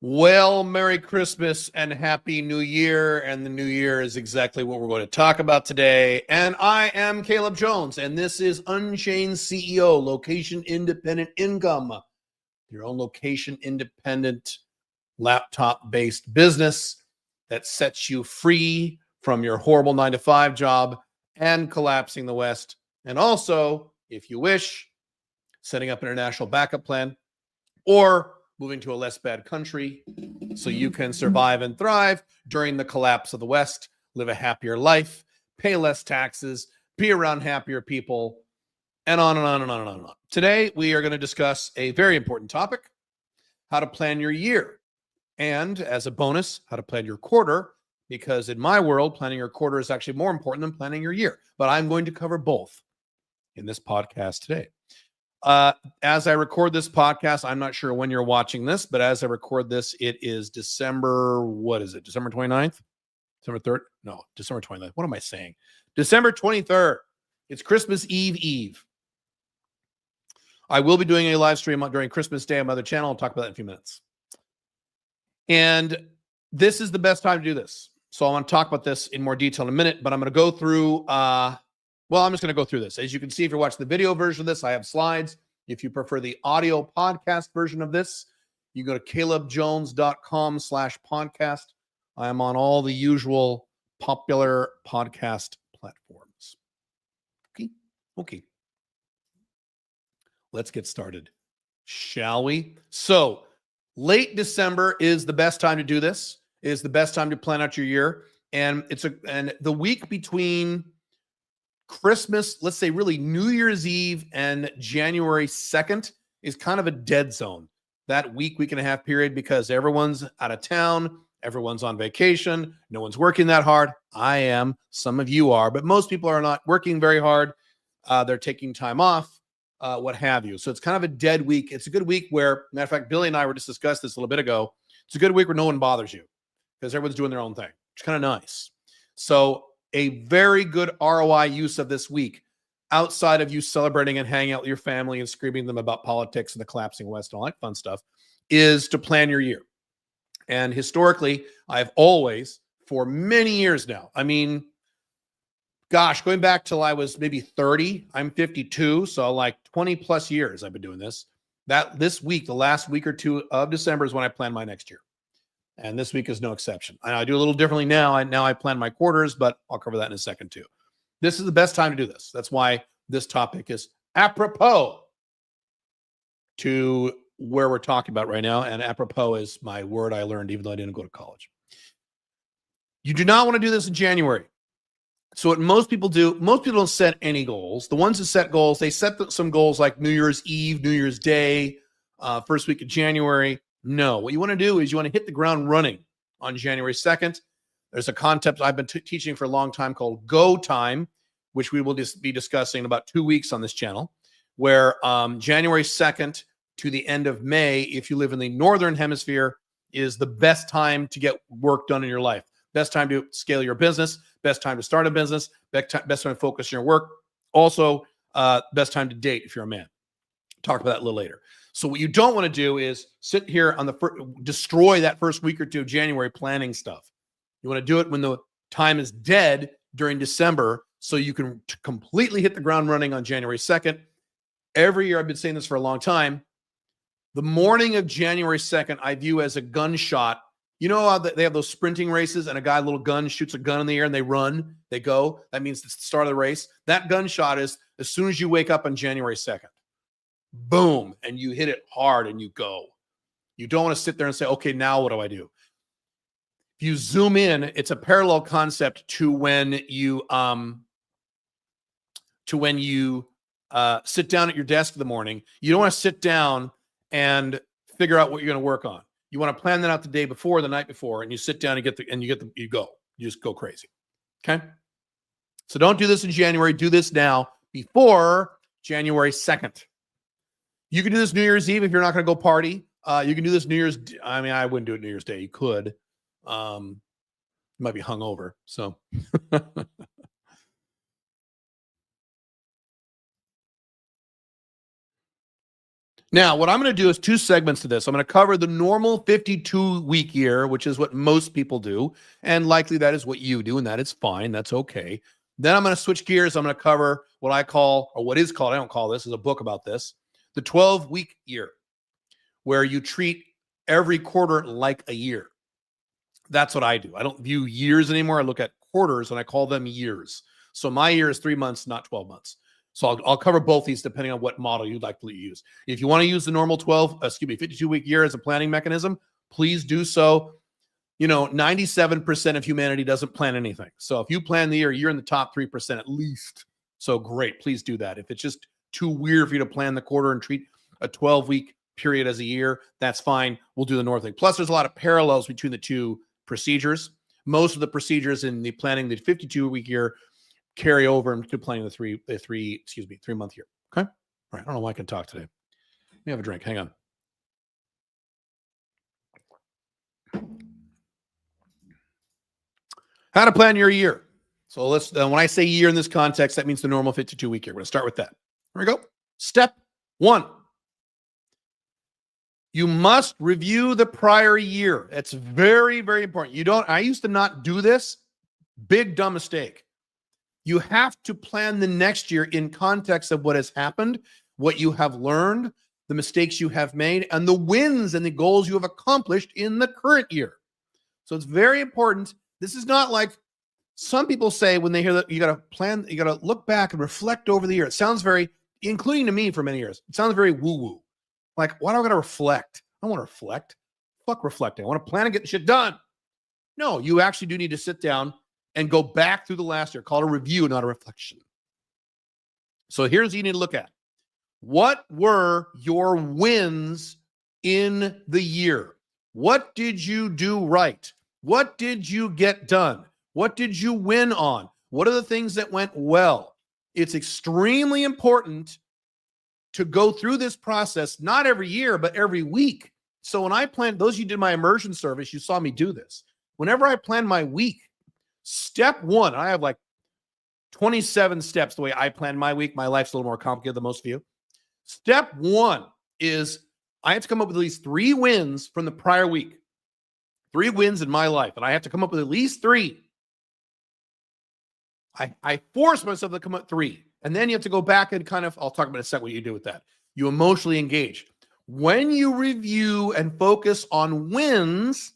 Well, Merry Christmas and Happy New Year. And the new year is exactly what we're going to talk about today. And I am Caleb Jones, and this is Unchained CEO, Location Independent Income, your own location independent laptop-based business that sets you free from your horrible 9-to-5 job and collapsing the West. And also, if you wish, setting up an international backup plan or moving to a less bad country so you can survive and thrive during the collapse of the West, live a happier life, pay less taxes, be around happier people, and on and on and on and on and on. Today, we are going to discuss a very important topic, how to plan your year. And as a bonus, how to plan your quarter, because in my world, planning your quarter is actually more important than planning your year. But I'm going to cover both in this podcast today. As I record this podcast, I'm not sure when you're watching this, but as I record this, it is December, what is it? December 29th? December 3rd? No, December 29th. What am I saying? December 23rd. It's Christmas Eve. I will be doing a live stream during Christmas Day on my other channel. I'll talk about that in a few minutes. And this is the best time to do this. So I want to talk about this in more detail in a minute, but I'm going to go through, I'm just going to go through this. As you can see, if you're watching the video version of this, I have slides. If you prefer the audio podcast version of this, you go to calebjones.com/podcast. I am on all the usual popular podcast platforms. Okay. Let's get started, shall we? So late December is the best time to do this, is the best time to plan out your year. And the week between Christmas, let's say really New Year's Eve and January 2nd is kind of a dead zone. That week and a half period, because everyone's out of town, everyone's on vacation, no one's working that hard. I am, some of you are, but most people are not working very hard. They're taking time off, what have you. So it's kind of a dead week. It's a good week where, matter of fact, Billy and I were just discussed this a little bit ago. It's a good week where no one bothers you because everyone's doing their own thing. It's kind of nice. So a very good ROI use of this week, outside of you celebrating and hanging out with your family and screaming them about politics and the collapsing West and all that fun stuff, is to plan your year. And historically, I've always, for many years now, I mean, gosh, going back till I was maybe 30, I'm 52, so like 20 plus years I've been doing this. This week, the last week or two of December is when I plan my next year. And this week is no exception. I do a little differently now. Now I plan my quarters, but I'll cover that in a second too. This is the best time to do this. That's why this topic is apropos to where we're talking about right now. And apropos is my word I learned even though I didn't go to college. You do not want to do this in January. So what most people do, most people don't set any goals. The ones that set goals, they set some goals like New Year's Eve, New Year's Day, first week of January. No, what you want to do is you want to hit the ground running on January 2nd. There's a concept I've been teaching for a long time called go time, which we will just be discussing in about 2 weeks on this channel, where January 2nd to the end of May, if you live in the Northern Hemisphere, is the best time to get work done in your life. Best time to scale your business, best time to start a business, best time to focus on your work. Also, best time to date if you're a man. Talk about that a little later. So what you don't want to do is sit here on destroy that first week or two of January planning stuff. You want to do it when the time is dead during December so you can completely hit the ground running on January 2nd. Every year, I've been saying this for a long time, the morning of January 2nd, I view as a gunshot. You know how they have those sprinting races and a guy, little gun, shoots a gun in the air and they run, they go. That means it's the start of the race. That gunshot is as soon as you wake up on January 2nd. Boom, and you hit it hard and you go. You don't want to sit there and say, okay, now what do I do? If you zoom in, it's a parallel concept to when you sit down at your desk in the morning. You don't want to sit down and figure out what you're going to work on. You want to plan that out the day before, the night before, and you sit down and you go. You just go crazy. Okay? So don't do this in January. Do this now before January 2nd. You can do this New Year's Eve if you're not going to go party. You can do this New Year's. I mean, I wouldn't do it New Year's Day. You could. You might be hungover. So Now, what I'm going to do is 2 segments to this. I'm going to cover the normal 52-week year, which is what most people do. And likely that is what you do, and that is fine. That's okay. Then I'm going to switch gears. I'm going to cover what I call, or what is called, I don't call this, there's a book about this, the 12-week year, where you treat every quarter like a year. That's what I do. I don't view years anymore. I look at quarters, and I call them years. So my year is 3 months, not 12 months. So I'll cover both these depending on what model you'd like to use. If you want to use the normal 52-week year as a planning mechanism, please do so. 97% of humanity doesn't plan anything. So if you plan the year, you're in the top 3% at least. So great, please do that. If it's just too weird for you to plan the quarter and treat a 12-week period as a year, that's fine. We'll do the North Lake. Plus, there's a lot of parallels between the two procedures. Most of the procedures in the planning the 52-week year carry over into planning the 3 month year. Okay. All right. I don't know why I can talk today. Let me have a drink. Hang on. How to plan your year. So when I say year in this context, that means the normal 52-week year. We're going to start with that. Here we go. Step 1. You must review the prior year. It's very, very important. I used to not do this. Big dumb mistake. You have to plan the next year in context of what has happened, what you have learned, the mistakes you have made, and the wins and the goals you have accomplished in the current year. So it's very important. This is not like some people say when they hear that you got to plan, you got to look back and reflect over the year. It sounds very, including to me for many years, it sounds very woo-woo. Like, why do I got to reflect? I don't want to reflect. Fuck reflecting. I want to plan and get the shit done. No, you actually do need to sit down and go back through the last year. Call it a review, not a reflection. So here's what you need to look at. What were your wins in the year? What did you do right? What did you get done? What did you win on? What are the things that went well? It's extremely important to go through this process, not every year, but every week. So when I planned, those of you who did my immersion service, you saw me do this. Whenever I plan my week, step 1, I have like 27 steps the way I plan my week. My life's a little more complicated than most of you. Step 1 is I have to come up with at least 3 wins from the prior week. 3 wins in my life, and I have to come up with at least 3. I force myself to come up with 3. And then you have to go back and I'll talk about in a second what you do with that. You emotionally engage. When you review and focus on wins,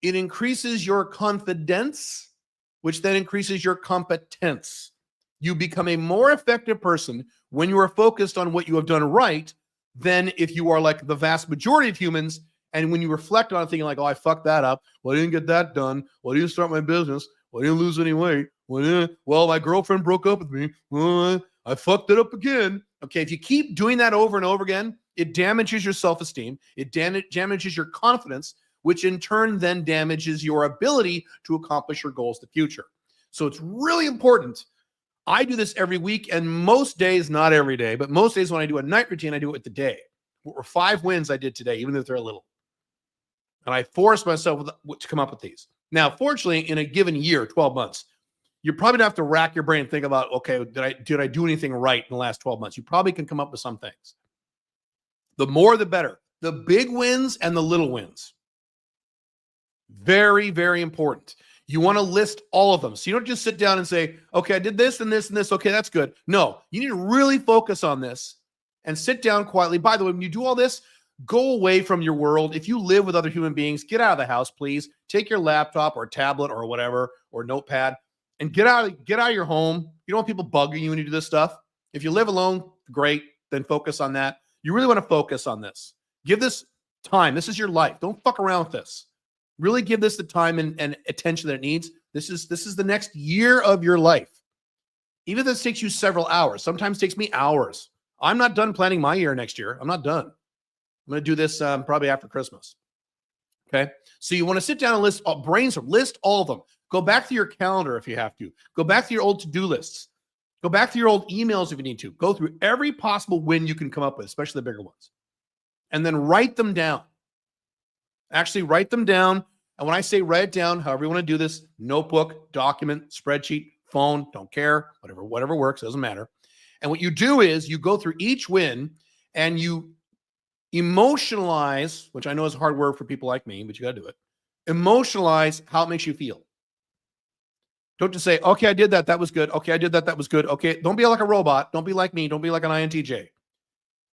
it increases your confidence, which then increases your competence. You become a more effective person when you are focused on what you have done right than if you are like the vast majority of humans. And when you reflect on it, thinking like, oh, I fucked that up. Well, I didn't get that done. Well, I didn't start my business. Well, I didn't lose any weight. Well, my girlfriend broke up with me. I fucked it up again. Okay, if you keep doing that over and over again, it damages your self-esteem. It damages your confidence, which in turn then damages your ability to accomplish your goals in the future. So it's really important. I do this every week, and most days, not every day, but most days when I do a night routine, I do it with the day. What were 5 wins I did today, even if they're little. And I force myself to come up with these. Now, fortunately, in a given year, 12 months, you probably don't have to rack your brain and think about, okay, did I do anything right in the last 12 months? You probably can come up with some things. The more, the better. The big wins and the little wins. Very, very important. You want to list all of them. So you don't just sit down and say, okay, I did this and this and this. Okay, that's good. No, you need to really focus on this and sit down quietly. By the way, when you do all this, go away from your world. If you live with other human beings, get out of the house, please. Take your laptop or tablet or whatever, or notepad, and get out of your home. You don't want people bugging you when you do this stuff. If you live alone, great. Then focus on that. You really want to focus on this. Give this time. This is your life. Don't fuck around with this. Really give this the time and attention that it needs. This is the next year of your life. Even if this takes you several hours, sometimes it takes me hours. I'm not done planning my year next year. I'm not done. I'm going to do this probably after Christmas. Okay. So you want to sit down and list all of them. Go back to your calendar if you have to. Go back to your old to-do lists. Go back to your old emails if you need to. Go through every possible win you can come up with, especially the bigger ones. And then write them down. Actually write them down. And when I say write it down, however you want to do this, notebook, document, spreadsheet, phone, don't care, whatever works, doesn't matter. And what you do is you go through each win and you Emotionalize, which I know is a hard word for people like me, but you got to do it. Emotionalize how it makes you feel. Don't just say, okay, I did that. That was good. Okay, I did that. That was good. Okay, don't be like a robot. Don't be like me. Don't be like an INTJ.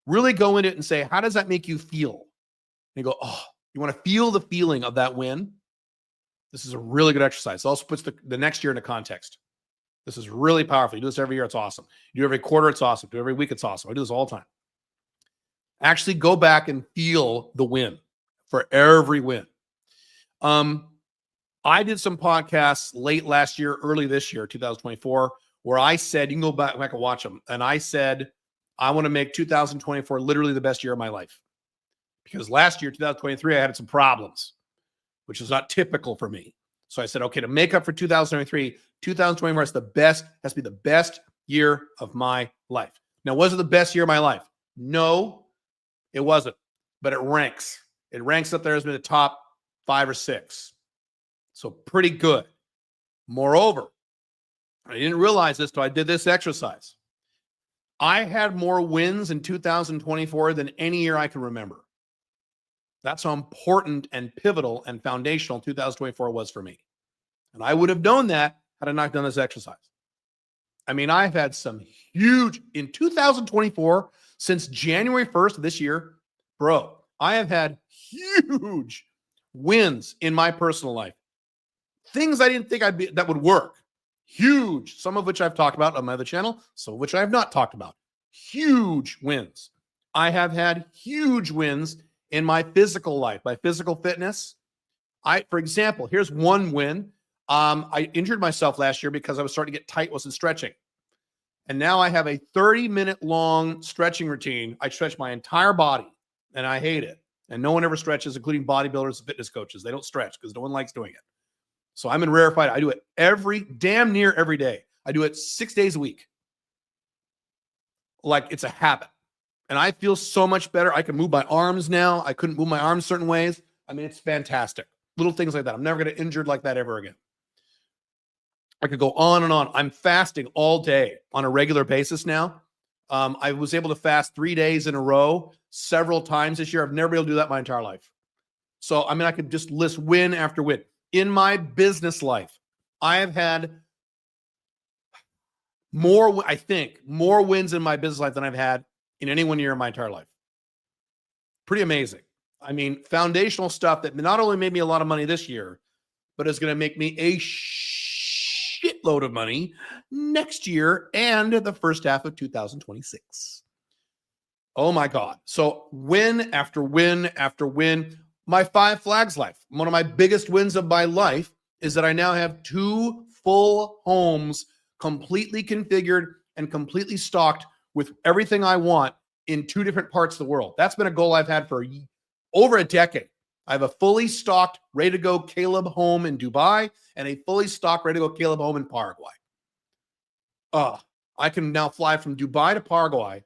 Really go into it and say, how does that make you feel? And you go, oh, you want to feel the feeling of that win? This is a really good exercise. It also puts the next year into context. This is really powerful. You do this every year, it's awesome. You do it every quarter, it's awesome. You do it every week, it's awesome. I do this all the time. Actually go back and feel the win for every win. I did some podcasts late last year, early this year, 2024, where I said, you can go back and watch them. And I said, I want to make 2024 literally the best year of my life. Because last year, 2023, I had some problems, which is not typical for me. So I said, okay, to make up for 2023, 2024 is the best, has to be the best year of my life. Now, was it the best year of my life? No, it wasn't, but it ranks. It ranks up there as the top 5 or 6. So pretty good. Moreover, I didn't realize this till I did this exercise. I had more wins in 2024 than any year I can remember. That's how important and pivotal and foundational 2024 was for me. And I would have known that had I not done this exercise. I mean, I've had some huge, in 2024, since January 1st of this year, bro, I have had huge wins in my personal life. Things I didn't think that would work. Huge, some of which I've talked about on my other channel, some of which I have not talked about. Huge wins. I have had huge wins in my physical life, my physical fitness. For example, here's one win. I injured myself last year because I was starting to get tight, wasn't stretching. And now I have a 30-minute long stretching routine. I stretch my entire body and I hate it. And no one ever stretches, including bodybuilders and fitness coaches. They don't stretch because no one likes doing it. So I'm in rarefied. I do it damn near every day. I do it 6 days a week. Like it's a habit. And I feel so much better. I can move my arms now. I couldn't move my arms certain ways. I mean, it's fantastic. Little things like that. I'm never going to get injured like that ever again. I could go on and on. I'm fasting all day on a regular basis now. I was able to fast 3 days in a row several times this year. I've never been able to do that my entire life. So, I mean, I could just list win after win. In my business life, I have had more wins in my business life than I've had in any one year of my entire life. Pretty amazing. I mean, foundational stuff that not only made me a lot of money this year, but is going to make me a shitload of money next year and the first half of 2026. Oh my God. So win after win after win. My 5 flags life. One of my biggest wins of my life is that I now have 2 full homes completely configured and completely stocked with everything I want in 2 different parts of the world. That's been a goal I've had for over a decade. I have a fully stocked, ready to go Caleb home in Dubai and a fully stocked, ready to go Caleb home in Paraguay. I can now fly from Dubai to Paraguay,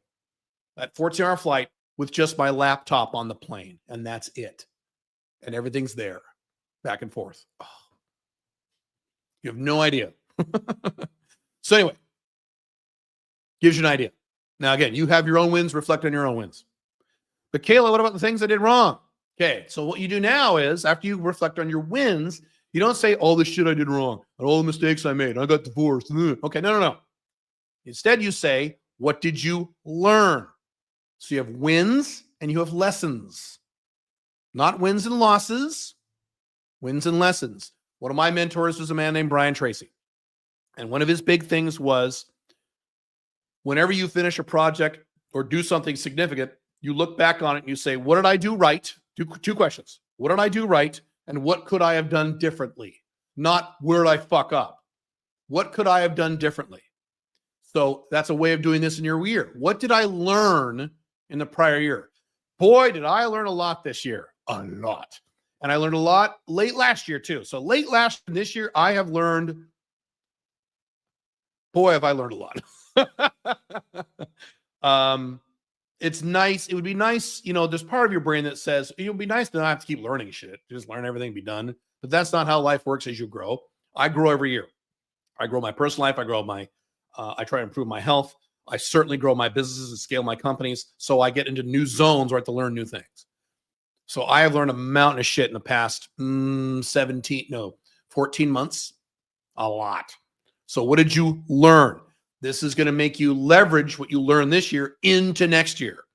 that 14-hour flight, with just my laptop on the plane, and that's it. And everything's there, back and forth. Oh, you have no idea. So anyway, gives you an idea. Now, again, you have your own wins, reflect on your own wins. But Kayla, what about the things I did wrong? Okay, so what you do now is, after you reflect on your wins, you don't say, all the shit I did wrong, and all the mistakes I made, I got divorced. Okay, no. Instead, you say, what did you learn? So you have wins and you have lessons. Not wins and losses, wins and lessons. One of my mentors was a man named Brian Tracy. And one of his big things was, whenever you finish a project or do something significant, you look back on it and you say, what did I do right? Two questions. What did I do right? And what could I have done differently? Not where did I fuck up? What could I have done differently? So that's a way of doing this in your year. What did I learn in the prior year? Boy, did I learn a lot this year. A lot. And I learned a lot late last year too. So late last and this year, I have learned, boy, have I learned a lot. It's nice. It would be nice, there's part of your brain that says, it would be nice to not have to keep learning shit. Just learn everything, be done. But that's not how life works as you grow. I grow every year. I grow my personal life. I try to improve my health. I certainly grow my businesses and scale my companies. So I get into new zones where I have to learn new things. So I have learned a mountain of shit in the past 14 months. A lot. So what did you learn? This is going to make you leverage what you learned this year into next year.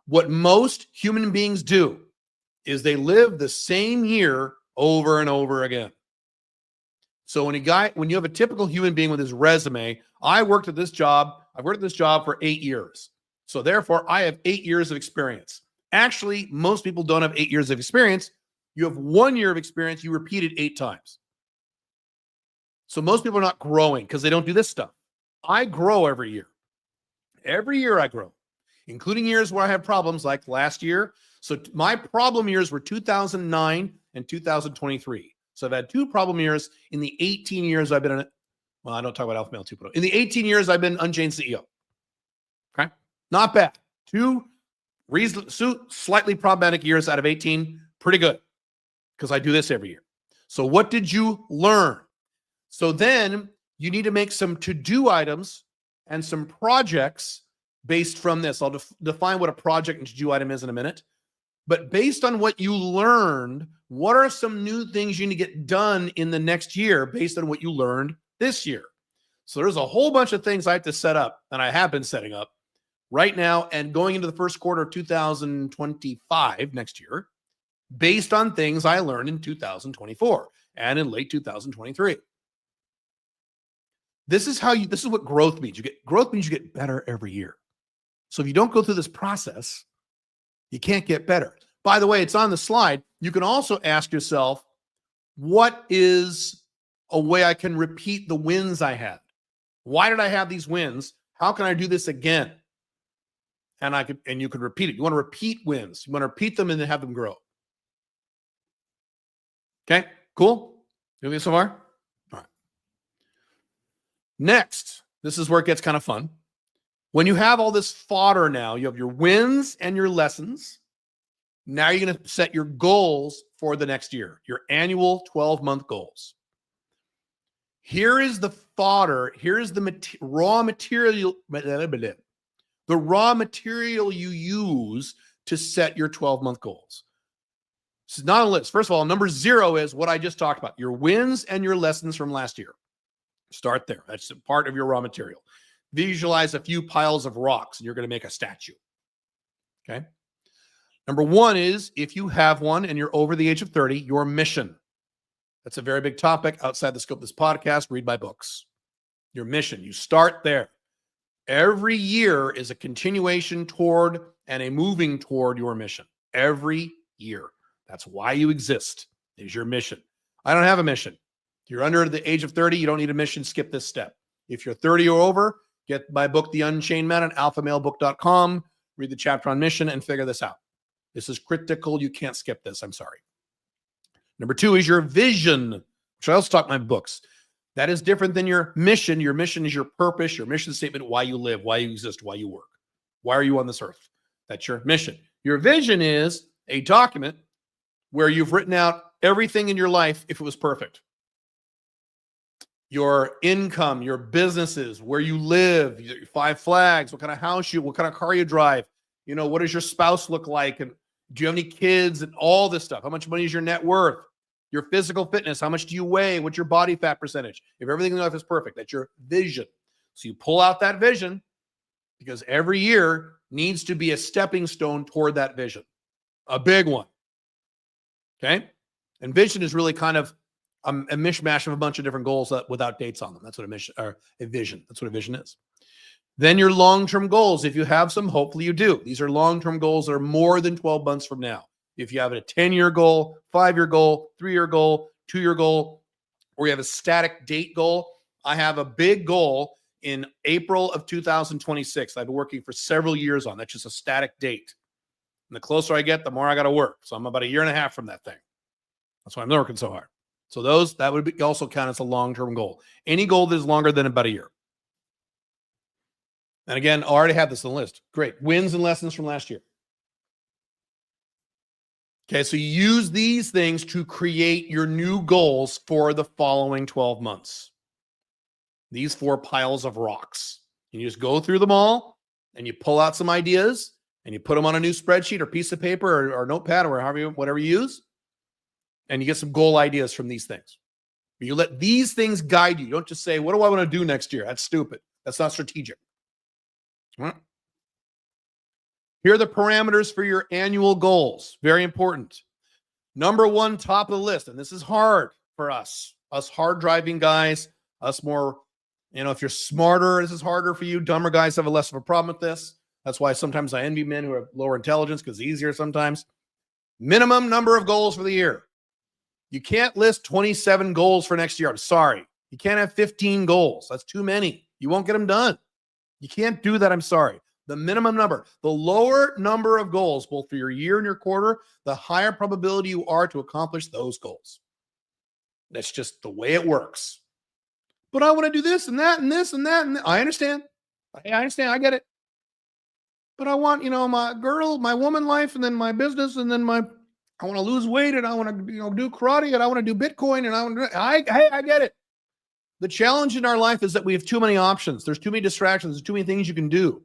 What most human beings do is they live the same year over and over again. So when you have a typical human being with his resume, I've worked at this job for 8 years. So therefore I have 8 years of experience. Actually, most people don't have 8 years of experience. You have 1 year of experience. You repeat it 8 times. So most people are not growing because they don't do this stuff. I grow every year. Every year I grow, including years where I have problems like last year. So my problem years were 2009 and 2023. So I've had 2 problem years in the 18 years I've been in it. Well, I don't talk about Alpha Male 2.0. In the 18 years I've been Unchained CEO. Okay. Not bad. 2 slightly problematic years out of 18. Pretty good. Because I do this every year. So what did you learn? So then you need to make some to-do items and some projects based from this. I'll define what a project and to-do item is in a minute. But based on what you learned, what are some new things you need to get done in the next year based on what you learned this year? So there's a whole bunch of things I have to set up, and I have been setting up right now and going into the first quarter of 2025 next year based on things I learned in 2024 and in late 2023. This is what growth means. Growth means you get better every year. So if you don't go through this process, you can't get better. By the way, it's on the slide. You can also ask yourself, what is a way I can repeat the wins I had? Why did I have these wins? How can I do this again? And you can repeat it. You want to repeat wins. You want to repeat them and then have them grow. Okay, cool. You okay so far? All right. Next, this is where it gets kind of fun. When you have all this fodder now, you have your wins and your lessons. Now you're going to set your goals for the next year, your annual 12-month goals. Here is the fodder. Here's the raw material. The raw material you use to set your 12-month goals. This is not a list. First of all, number 0 is what I just talked about, your wins and your lessons from last year. Start there. That's part of your raw material. Visualize a few piles of rocks and you're going to make a statue. Okay. Number 1 is, if you have one and you're over the age of 30, your mission. That's a very big topic outside the scope of this podcast. Read my books. Your mission. You start there. Every year is a continuation toward and a moving toward your mission. Every year. That's why you exist, is your mission. I don't have a mission. If you're under the age of 30, you don't need a mission. Skip this step. If you're 30 or over, get my book, The Unchained Man, at alphamalebook.com. Read the chapter on mission and figure this out. This is critical. You can't skip this. I'm sorry. Number 2 is your vision, which I also talk in my books. That is different than your mission. Your mission is your purpose, your mission statement, why you live, why you exist, why you work. Why are you on this earth? That's your mission. Your vision is a document where you've written out everything in your life if it was perfect. Your income, your businesses, where you live, your 5 flags, what kind of house what kind of car you drive, what does your spouse look like, and do you have any kids, and all this stuff. How much money is your net worth? Your physical fitness, how much do you weigh? What's your body fat percentage? If everything in life is perfect, that's your vision. So you pull out that vision because every year needs to be a stepping stone toward that vision, a big one. Okay. And vision is really kind of a mishmash of a bunch of different goals without dates on them. That's what a vision. That's what a vision is. Then your long-term goals, if you have some, hopefully you do. These are long-term goals that are more than 12 months from now. If you have a 10-year goal, 5-year goal, 3-year goal, 2-year goal, or you have a static date goal, I have a big goal in April of 2026. I've been working for several years on. That's just a static date. And the closer I get, the more I got to work. So I'm about 1.5 years from that thing. That's why I'm working so hard. So that would also count as a long-term goal. Any goal that is longer than about 1 year. And again, I already have this on the list. Great. Wins and lessons from last year. Okay, so you use these things to create your new goals for the following 12 months. These 4 piles of rocks. And you just go through them all and you pull out some ideas and you put them on a new spreadsheet or piece of paper or notepad or whatever you use. And you get some goal ideas from these things. You let these things guide you. You don't just say, what do I want to do next year? That's stupid. That's not strategic. Here are the parameters for your annual goals. Very important. Number one, top of the list. And this is hard for us hard driving guys, us more, if you're smarter, this is harder for you. Dumber guys have a less of a problem with this. That's why sometimes I envy men who have lower intelligence because it's easier sometimes. Minimum number of goals for the year. You can't list 27 goals for next year. I'm sorry. You can't have 15 goals. That's too many. You won't get them done. You can't do that. I'm sorry. The minimum number, the lower number of goals, both for your year and your quarter, the higher probability you are to accomplish those goals. That's just the way it works. But I want to do this and that and this and that. And I understand. I understand. I get it. But I want, my woman life and then my business and then I want to lose weight and I want to, do karate and I want to do Bitcoin and I get it. The challenge in our life is that we have too many options. There's too many distractions. There's too many things you can do.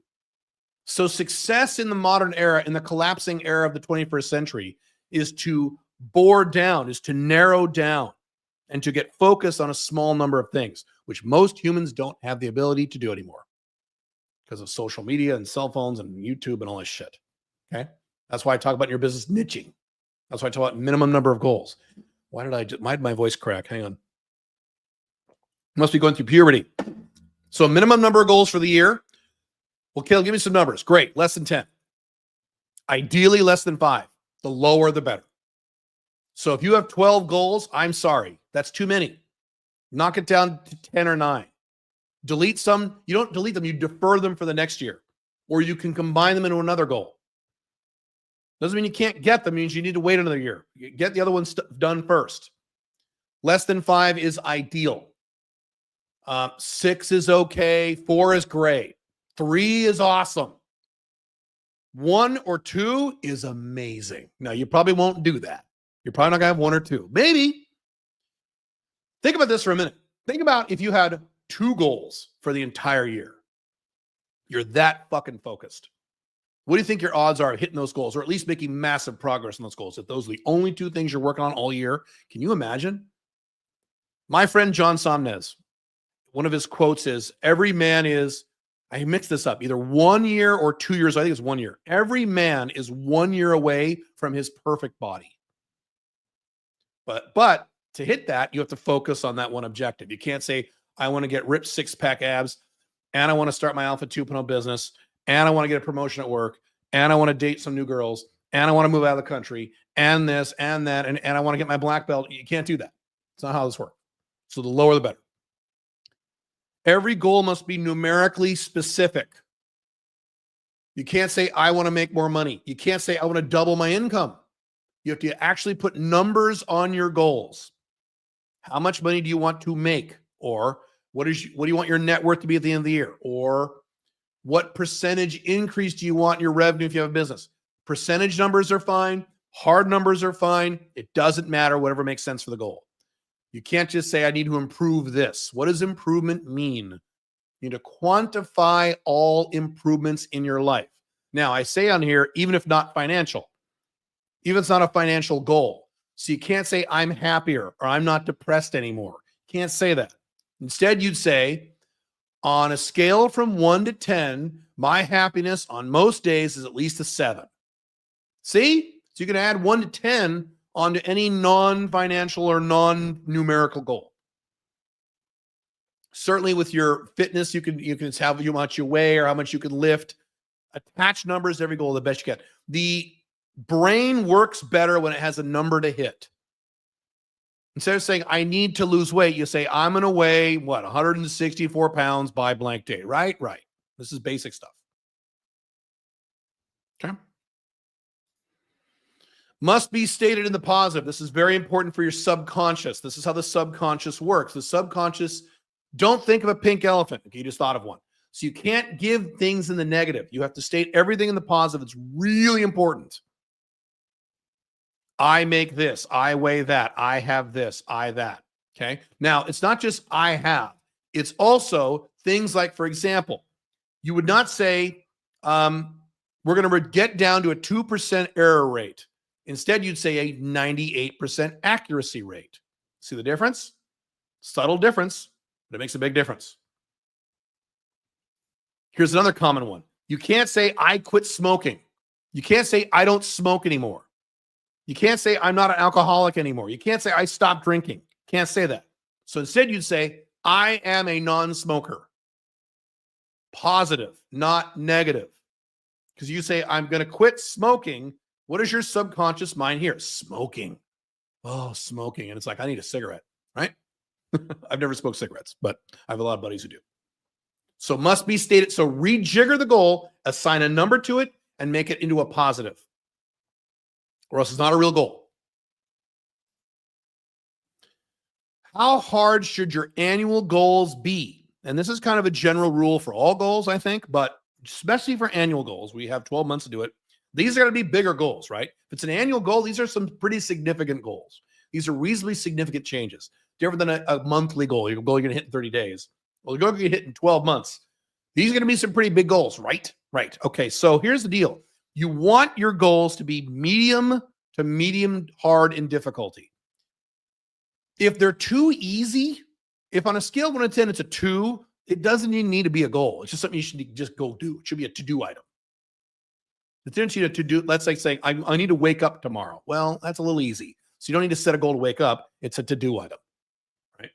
So success in the modern era, in the collapsing era of the 21st century, is to bore down, is to narrow down and to get focused on a small number of things, which most humans don't have the ability to do anymore because of social media and cell phones and YouTube and all this shit. Okay. That's why I talk about in your business niching. That's why I talk about minimum number of goals. Why did my voice crack? Hang on. Must be going through puberty. So minimum number of goals for the year. Well, Caleb, give me some numbers. Great. Less than 10. Ideally less than 5. The lower, the better. So if you have 12 goals, I'm sorry. That's too many. Knock it down to 10 or 9. Delete some. You don't delete them. You defer them for the next year. Or you can combine them into another goal. Doesn't mean you can't get them. It means you need to wait another year. Get the other ones done first. Less than 5 is ideal. 6 is okay. 4 is great. 3 is awesome. 1 or 2 is amazing. Now, you probably won't do that. You're probably not going to have 1 or 2. Maybe. Think about this for a minute. Think about if you had 2 goals for the entire year. You're that fucking focused. What do you think your odds are of hitting those goals or at least making massive progress on those goals? If those are the only 2 things you're working on all year, can you imagine? My friend John Somnez, one of his quotes is, every man is, I mixed this up, either 1 year or 2 years. I think it's 1 year. Every man is 1 year away from his perfect body. But to hit that, you have to focus on that one objective. You can't say, I want to get ripped 6-pack abs, and I want to start my Alpha 2.0 business, and I want to get a promotion at work, and I want to date some new girls, and I want to move out of the country, and this and that, and I want to get my black belt. You can't do that. It's not how this works. So the lower, the better. Every goal must be numerically specific. You can't say, I want to make more money. You can't say, I want to double my income. You have to actually put numbers on your goals. How much money do you want to make? Or what do you want your net worth to be at the end of the year? Or what percentage increase do you want in your revenue if you have a business? Percentage numbers are fine. Hard numbers are fine. It doesn't matter, whatever makes sense for the goal. You can't just say, I need to improve this. What does improvement mean? You need to quantify all improvements in your life. Now, I say on here, even if not financial, even if it's not a financial goal. So you can't say, I'm happier or I'm not depressed anymore. Can't say that. Instead, you'd say, on a scale from 1 to 10, my happiness on most days is at least a 7. See? So you can add 1 to 10 onto any non-financial or non-numerical goal. Certainly with your fitness, you can have how much you weigh or how much you can lift. Attach numbers to every goal the best you can. The brain works better when it has a number to hit. Instead of saying, I need to lose weight, you say, I'm going to weigh, 164 pounds by blank date. Right? Right. This is basic stuff. Okay. Must be stated in the positive. This is very important for your subconscious. This is how the subconscious works. The subconscious, don't think of a pink elephant. Okay, you just thought of one. So you can't give things in the negative. You have to state everything in the positive. It's really important. I make this. I weigh that. I have this. I that. Okay. Now, it's not just I have. It's also things like, for example, You would not say, we're going to get down to a 2% error rate. Instead, you'd say a 98% accuracy rate. See the difference? Subtle difference, but it makes a big difference. Here's another common one. You can't say, I quit smoking. You can't say, I don't smoke anymore. You can't say, I'm not an alcoholic anymore. You can't say, I stopped drinking. Can't say that. So instead, you'd say, I am a non-smoker. Positive, not negative. Because you say, I'm going to quit smoking. What does your subconscious mind hear? Smoking. Oh, smoking. And it's like, I need a cigarette, right? I've never smoked cigarettes, but I have a lot of buddies who do. So must be stated. So rejigger the goal, assign a number to it, and make it into a positive. Or else it's not a real goal. How hard should your annual goals be? And this is kind of a general rule for all goals, I think, but especially for annual goals, we have 12 months to do it. These are going to be bigger goals, right? If it's an annual goal, these are some pretty significant goals. These are reasonably significant changes. Different than a monthly goal. Your goal you're going to hit in 30 days. Well, you're going to hit in 12 months. These are going to be some pretty big goals, right? Right. Okay, so here's the deal. You want your goals to be medium to medium hard in difficulty. If they're too easy, if on a scale of 1 to 10, it's a 2, it doesn't even need to be a goal. It's just something you should just go do. It should be a to-do item. It's interesting to do. Let's like saying, I need to wake up tomorrow. Well, that's a little easy. So you don't need to set a goal to wake up. It's a to-do item, right?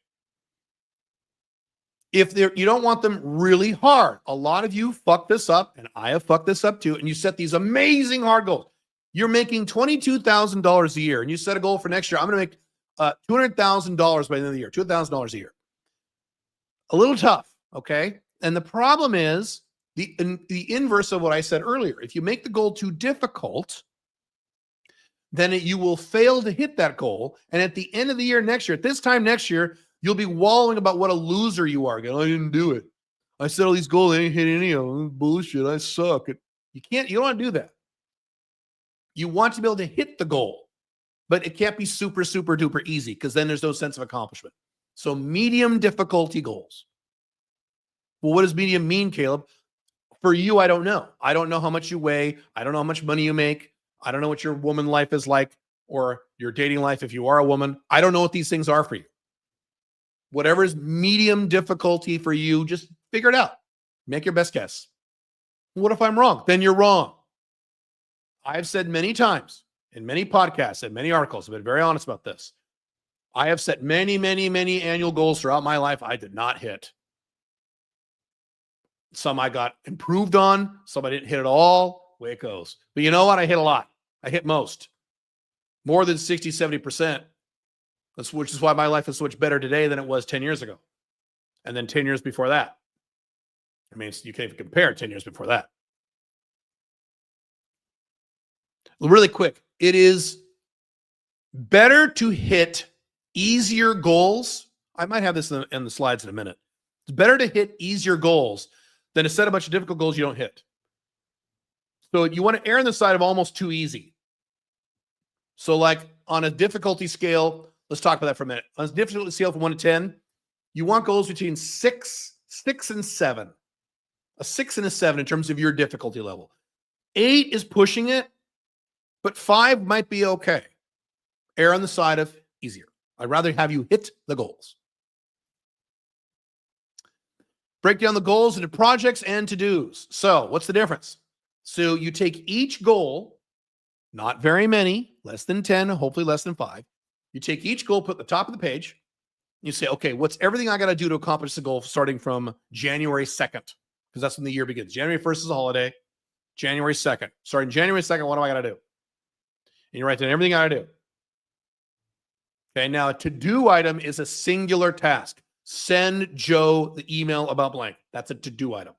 If you don't want them really hard, a lot of you fuck this up, and I have fucked this up too, and you set these amazing hard goals. You're making $22,000 a year, and you set a goal for next year. I'm going to make $200,000 by the end of the year, $200,000 a year. A little tough, okay? And the problem is the inverse of what I said earlier. If you make the goal too difficult, then you will fail to hit that goal. And at the end of the year next year, at this time next year, you'll be wallowing about what a loser you are. Going, I didn't do it. I set all these goals. I didn't hit any of them. Bullshit. I suck. You don't want to do that. You want to be able to hit the goal, but it can't be super, super duper easy because then there's no sense of accomplishment. So medium difficulty goals. Well, what does medium mean, Caleb? For you, I don't know. I don't know how much you weigh. I don't know how much money you make. I don't know what your woman life is like or your dating life if you are a woman. I don't know what these things are for you. Whatever is medium difficulty for you, just figure it out. Make your best guess. What if I'm wrong? Then you're wrong. I've said many times in many podcasts and many articles, I've been very honest about this. I have set many, many, many annual goals throughout my life I did not hit. Some I got improved on, some I didn't hit at all. Way it goes. But you know what? I hit a lot. I hit most. More than 60, 70%. Which is why my life is so much better today than it was 10 years ago. And then 10 years before that. I mean, you can't even compare 10 years before that. Really quick, it is better to hit easier goals. I might have this in the slides in a minute. It's better to hit easier goals than to set a bunch of difficult goals you don't hit. So you want to err on the side of almost too easy. So like on a difficulty scale, let's talk about that for a minute. On a difficulty scale from 1 to 10, you want goals between 6 and 7. A 6 and a 7 in terms of your difficulty level. 8 is pushing it, but 5 might be okay. Err on the side of easier. I'd rather have you hit the goals. Break down the goals into projects and to-dos. So what's the difference? So you take each goal, not very many, less than 10, hopefully less than 5. You take each goal, put at the top of the page. You say, okay, what's everything I got to do to accomplish the goal starting from January 2nd? Because that's when the year begins. January 1st is a holiday. January 2nd. Starting January 2nd, what do I got to do? And you write down everything I got to do. Okay, now a to-do item is a singular task. Send Joe the email about blank. That's a to-do item.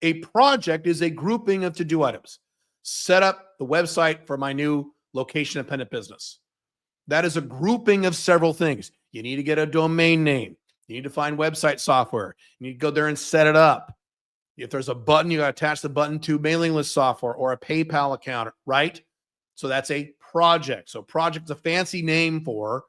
A project is a grouping of to-do items. Set up the website for my new location-dependent business. That is a grouping of several things. You need to get a domain name. You need to find website software. You need to go there and set it up. If there's a button, you got to attach the button to mailing list software or a PayPal account, right? So that's a project. So project is a fancy name for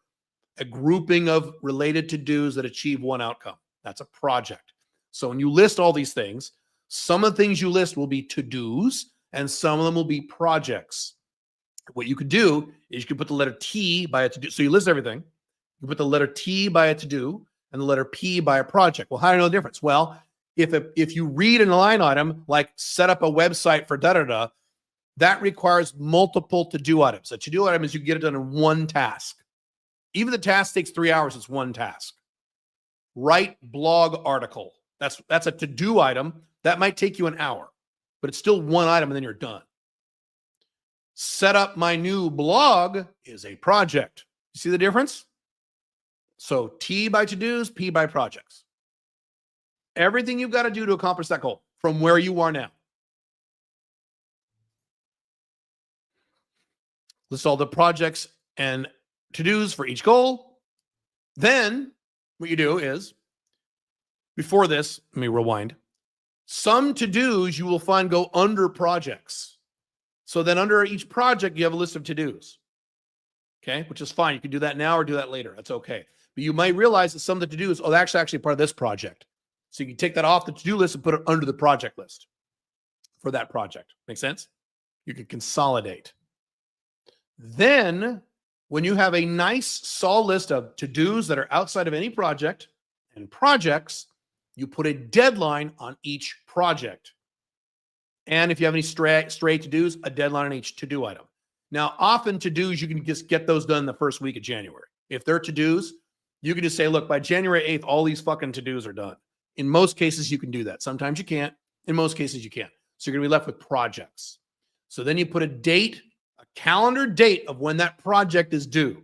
a grouping of related to-dos that achieve one outcome. That's a project. So when you list all these things, Some of the things you list will be to-dos, and some of them will be projects. What you could do is you could put the letter T by a to-do. So you list everything. You put the letter T by a to-do and the letter P by a project. Well, how do you know the difference? Well, if you read in a line item like set up a website for da-da-da, that requires multiple to-do items. A to-do item is you get it done in one task. Even the task takes 3 hours, it's one task. Write blog article. That's a to-do item. That might take you an hour, but it's still one item and then you're done. Set up my new blog is a project. You see the difference? So T by to-dos, P by projects. Everything you've got to do to accomplish that goal from where you are now. List all the projects and to-dos for each goal. Then what you do is, before this, let me rewind. Some to-dos you will find go under projects. So then under each project, you have a list of to-dos. Okay, which is fine. You can do that now or do that later. That's okay. But you might realize that some of the to-dos, oh, they're actually part of this project. So you can take that off the to-do list and put it under the project list for that project. Make sense? You can consolidate. Then, when you have a nice, solid list of to-dos that are outside of any project and projects, you put a deadline on each project. And if you have any stray to-dos, a deadline on each to-do item. Now, often to-dos, you can just get those done the first week of January. If they're to-dos, you can just say, look, by January 8th, all these fucking to-dos are done. In most cases, you can do that. Sometimes you can't. In most cases, you can't. So you're going to be left with projects. So then you put a date, a calendar date of when that project is due.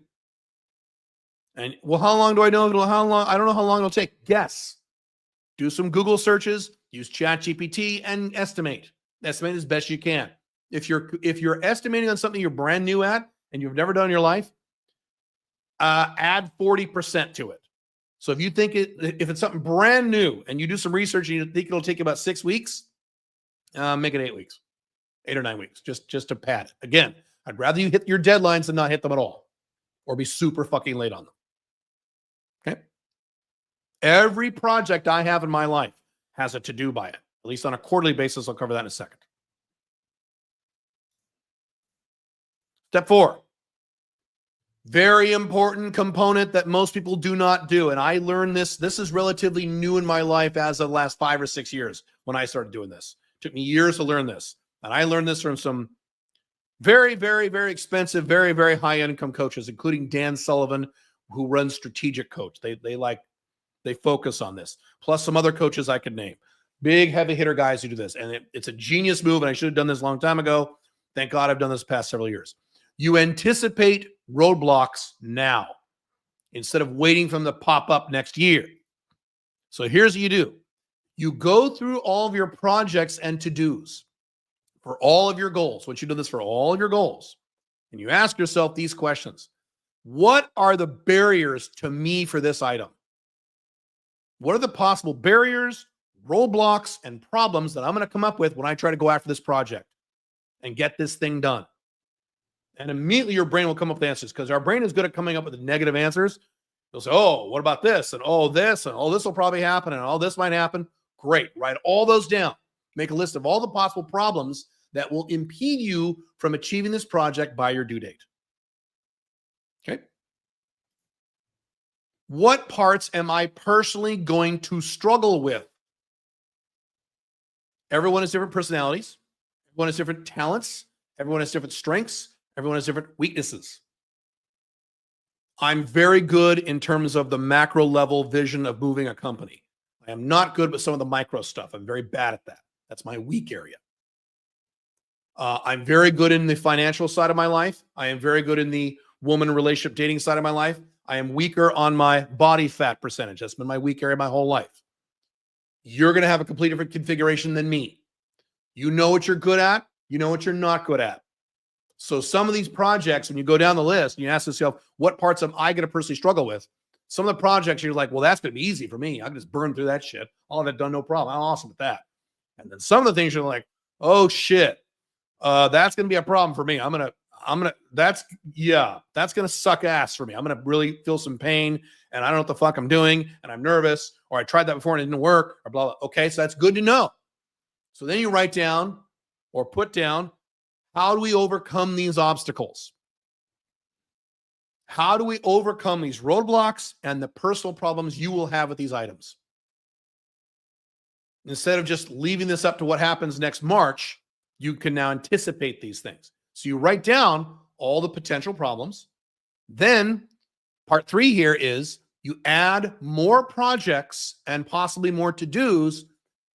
And, well, how long do I know? How long? I don't know how long it'll take. Guess. Do some Google searches, use ChatGPT, and estimate. Estimate as best you can. If you're estimating on something you're brand new at and you've never done in your life, add 40% to it. So if you think if it's something brand new and you do some research and you think it'll take you about 6 weeks, make it 8 weeks, 8 or 9 weeks, just to pad it. Again, I'd rather you hit your deadlines than not hit them at all or be super fucking late on them. Okay. Every project I have in my life has a to-do by it, at least on a quarterly basis. I'll cover that in a second. Step 4, very important component that most people do not do. And I learned this. This is relatively new in my life as of the last 5 or 6 years when I started doing this. It took me years to learn this. And I learned this from some very, very, very expensive, very, very high income coaches, including Dan Sullivan, who runs Strategic Coach. They focus on this. Plus some other coaches I could name. Big heavy hitter guys who do this. And it's a genius move. And I should have done this a long time ago. Thank God I've done this the past several years. You anticipate roadblocks now instead of waiting for them to pop up next year. So here's what you do. You go through all of your projects and to-dos for all of your goals. Once you've done this for all of your goals, and you ask yourself these questions. What are the barriers to me for this item? What are the possible barriers, roadblocks, and problems that I'm going to come up with when I try to go after this project and get this thing done? And immediately your brain will come up with answers because our brain is good at coming up with negative answers. You'll say, oh, what about this? And oh, this, and oh, this will probably happen, and oh, this might happen. Great. Write all those down. Make a list of all the possible problems that will impede you from achieving this project by your due date. Okay. What parts am I personally going to struggle with? Everyone has different personalities. Everyone has different talents. Everyone has different strengths. Everyone has different weaknesses. I'm very good in terms of the macro level vision of moving a company. I am not good with some of the micro stuff. I'm very bad at that. That's my weak area. I'm very good in the financial side of my life. I am very good in the woman relationship dating side of my life. I am weaker on my body fat percentage. That's been my weak area my whole life. You're going to have a completely different configuration than me. You know what you're good at. You know what you're not good at. So some of these projects, when you go down the list and you ask yourself, what parts am I going to personally struggle with? Some of the projects you're like, well, that's going to be easy for me. I can just burn through that shit. I'll have it done, no problem. I'm awesome with that. And then some of the things you're like, oh shit, that's going to be a problem for me. That's going to suck ass for me. I'm going to really feel some pain and I don't know what the fuck I'm doing. And I'm nervous, or I tried that before and it didn't work, or blah, blah. Okay. So that's good to know. So then you write down or put down, how do we overcome these obstacles? How do we overcome these roadblocks and the personal problems you will have with these items? Instead of just leaving this up to what happens next March, you can now anticipate these things. So you write down all the potential problems. Then part 3 here is you add more projects and possibly more to-dos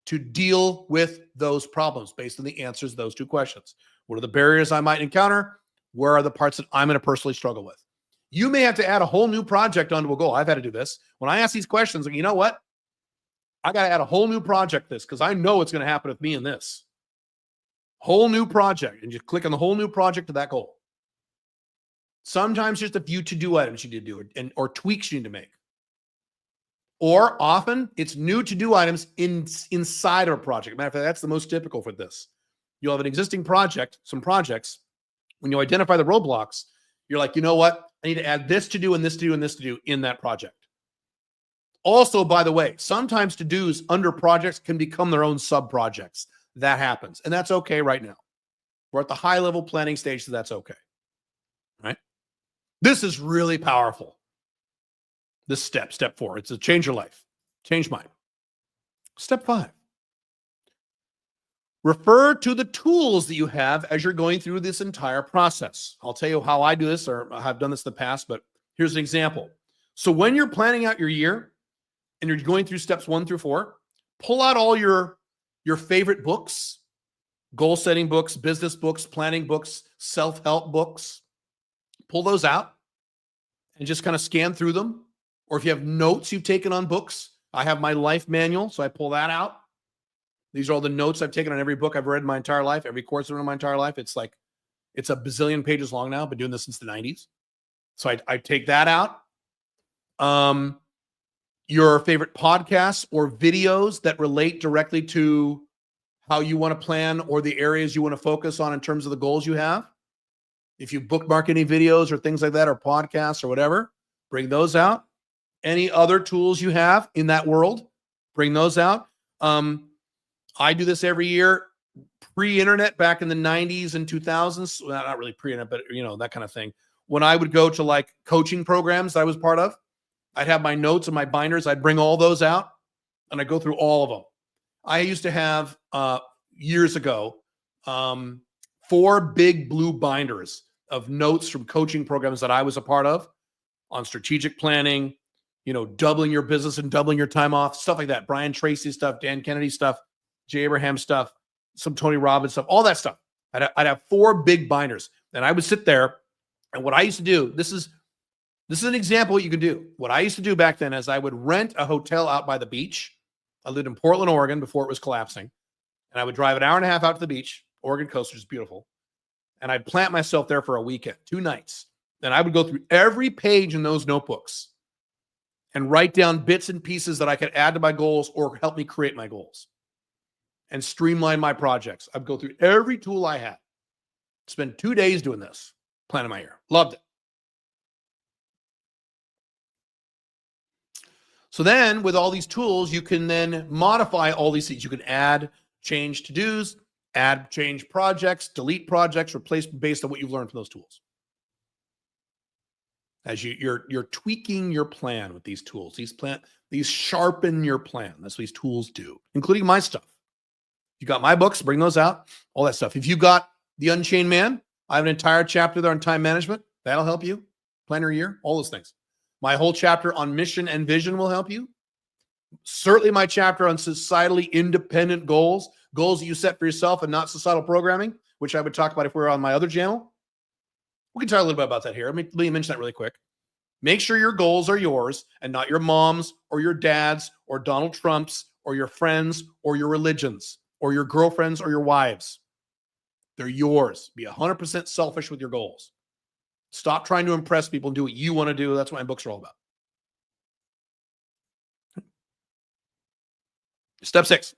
to deal with those problems based on the answers to those 2 questions. What are the barriers I might encounter? Where are the parts that I'm going to personally struggle with? You may have to add a whole new project onto a goal. I've had to do this. When I ask these questions, like, you know what? I got to add a whole new project this because I know it's going to happen with me in this. Whole new project. And you click on the whole new project to that goal. Sometimes just a few to-do items you need to do or tweaks you need to make. Or often it's new to-do items inside of a project. Matter of fact, that's the most typical for this. You'll have an existing project, some projects. When you identify the roadblocks, you're like, you know what? I need to add this to do and this to do and this to do in that project. Also, by the way, sometimes to-dos under projects can become their own sub-projects. That happens. And that's okay right now. We're at the high-level planning stage, so that's okay. Right? This is really powerful. This step 4. It's a change your life. Change mine. Step 5. Refer to the tools that you have as you're going through this entire process. I'll tell you how I do this, or I've done this in the past, but here's an example. So when you're planning out your year and you're going through steps 1 through 4, pull out all your favorite books, goal-setting books, business books, planning books, self-help books. Pull those out and just kind of scan through them. Or if you have notes you've taken on books, I have my life manual, so I pull that out. These are all the notes I've taken on every book I've read in my entire life, every course I've read in my entire life. It's a bazillion pages long now. I've been doing this since the 90s. So I take that out. Your favorite podcasts or videos that relate directly to how you want to plan or the areas you want to focus on in terms of the goals you have. If you bookmark any videos or things like that, or podcasts or whatever, bring those out. Any other tools you have in that world, bring those out. I do this every year, pre-internet back in the 90s and 2000s. Well, not really pre-internet, but that kind of thing. When I would go to like coaching programs that I was part of, I'd have my notes and my binders. I'd bring all those out and I'd go through all of them. I used to have, years ago, 4 big blue binders of notes from coaching programs that I was a part of on strategic planning, doubling your business and doubling your time off, stuff like that. Brian Tracy stuff, Dan Kennedy stuff, Jay Abraham stuff, some Tony Robbins stuff, all that stuff. I'd have 4 big binders, and I would sit there. And what I used to do, this is an example of what you can do. What I used to do back then is I would rent a hotel out by the beach. I lived in Portland, Oregon before it was collapsing. And I would drive an hour and a half out to the beach, Oregon coast, which is beautiful. And I'd plant myself there for a weekend, 2 nights. And I would go through every page in those notebooks and write down bits and pieces that I could add to my goals or help me create my goals and streamline my projects. I'd go through every tool I had. Spend 2 days doing this, planning my year. Loved it. So then with all these tools, you can then modify all these things. You can add, change to-dos, add, change projects, delete projects, replace based on what you've learned from those tools. As you're tweaking your plan with these tools. These sharpen your plan. That's what these tools do, including my stuff. You got my books, bring those out, all that stuff. If you got The Unchained Man, I have an entire chapter there on time management. That'll help you plan your year, all those things. My whole chapter on mission and vision will help you. Certainly my chapter on societally independent goals that you set for yourself and not societal programming, which I would talk about if we were on my other channel. We can talk a little bit about that here. Let me mention that really quick. Make sure your goals are yours and not your mom's or your dad's or Donald Trump's or your friends or your religions or your girlfriends or your wives. They're yours. Be 100% selfish with your goals. Stop trying to impress people and do what you want to do. That's what my books are all about. Step 6.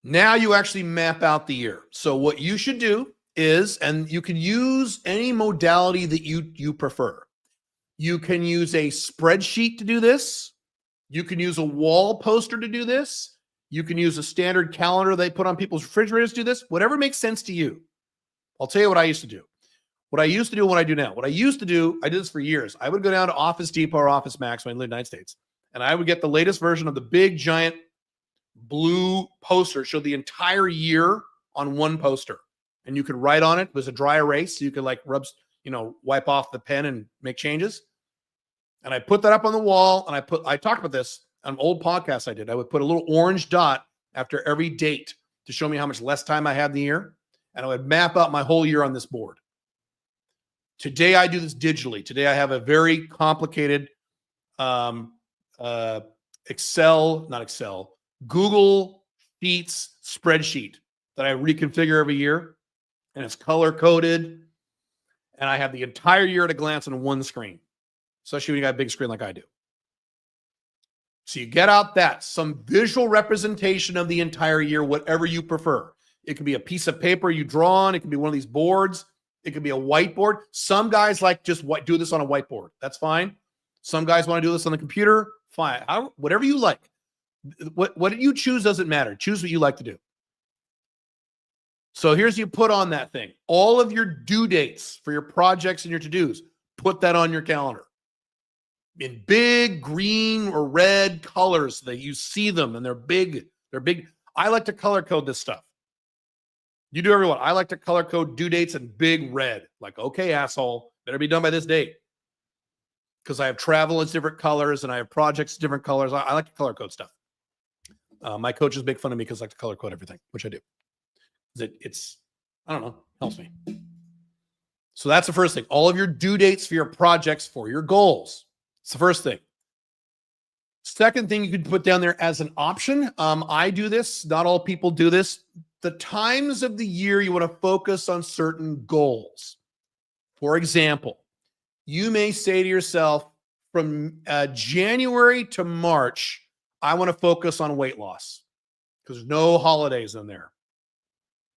Now you actually map out the year. So what you should do is, and you can use any modality that you prefer. You can use a spreadsheet to do this. You can use a wall poster to do this. You can use a standard calendar they put on people's refrigerators to do this. Whatever makes sense to you. I'll tell you what I used to do. What I used to do and what I do now. What I used to do, I did this for years. I would go down to Office Depot or Office Max when I lived in the United States, and I would get the latest version of the big, giant blue poster, showed the entire year on one poster. And you could write on it. It was a dry erase, so you could like wipe off the pen and make changes. And I put that up on the wall, and I talked about this on an old podcast I did. I would put a little orange dot after every date to show me how much less time I had in the year. And I would map out my whole year on this board. Today, I do this digitally. Today, I have a very complicated Google Sheets spreadsheet that I reconfigure every year. And it's color-coded. And I have the entire year at a glance on one screen, especially when you got a big screen like I do. So you get out some visual representation of the entire year, whatever you prefer. It could be a piece of paper you draw on. It could be one of these boards. It could be a whiteboard. Some guys like just do this on a whiteboard. That's fine. Some guys want to do this on the computer. Fine. Whatever you like. What you choose doesn't matter. Choose what you like to do. So here's you put on that thing. All of your due dates for your projects and your to-dos. Put that on your calendar. In big green or red colors so that you see them and they're big. They're big. I like to color code this stuff. You do everyone. I like to color code due dates in big red. Like, okay, asshole, better be done by this date. Because I have travel in different colors and I have projects in different colors. I like to color code stuff. My coaches make fun of me because I like to color code everything, which I do. It's I don't know, helps me. So that's the first thing. All of your due dates for your projects, for your goals. It's the first thing. Second thing you could put down there as an option. I do this. Not all people do this. The times of the year you want to focus on certain goals. For example, you may say to yourself, from January to March, I want to focus on weight loss because there's no holidays in there.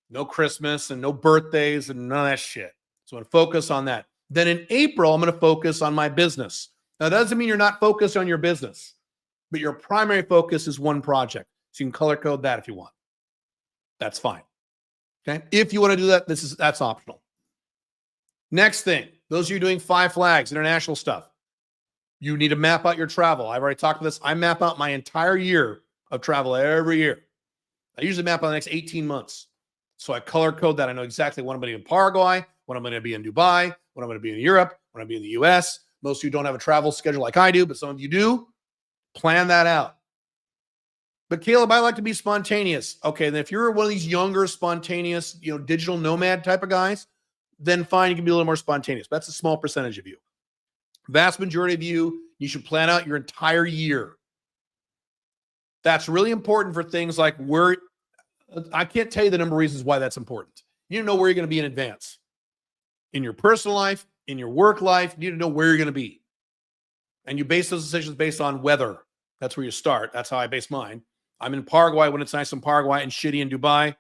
No Christmas and no birthdays and none of that shit. So I'm going to focus on that. Then in April, I'm going to focus on my business. Now, that doesn't mean you're not focused on your business, but your primary focus is one project. So you can color code that if you want. That's fine. Okay. If you want to do that, that's optional. Next thing, those of you doing 5 Flags, international stuff, you need to map out your travel. I've already talked about this. I map out my entire year of travel every year. I usually map out the next 18 months. So I color code that. I know exactly when I'm going to be in Paraguay, when I'm going to be in Dubai, when I'm going to be in Europe, when I'm going to be in the US. Most of you don't have a travel schedule like I do, but some of you do. Plan that out. But Caleb, I like to be spontaneous. Okay, then if you're one of these younger, spontaneous, digital nomad type of guys, then fine, you can be a little more spontaneous. That's a small percentage of you. Vast majority of you should plan out your entire year. That's really important for things like I can't tell you the number of reasons why that's important. You need to know where you're going to be in advance. In your personal life, in your work life, you need to know where you're going to be. And you base those decisions based on weather. That's where you start. That's how I base mine. I'm in Paraguay when it's nice in Paraguay and shitty in Dubai.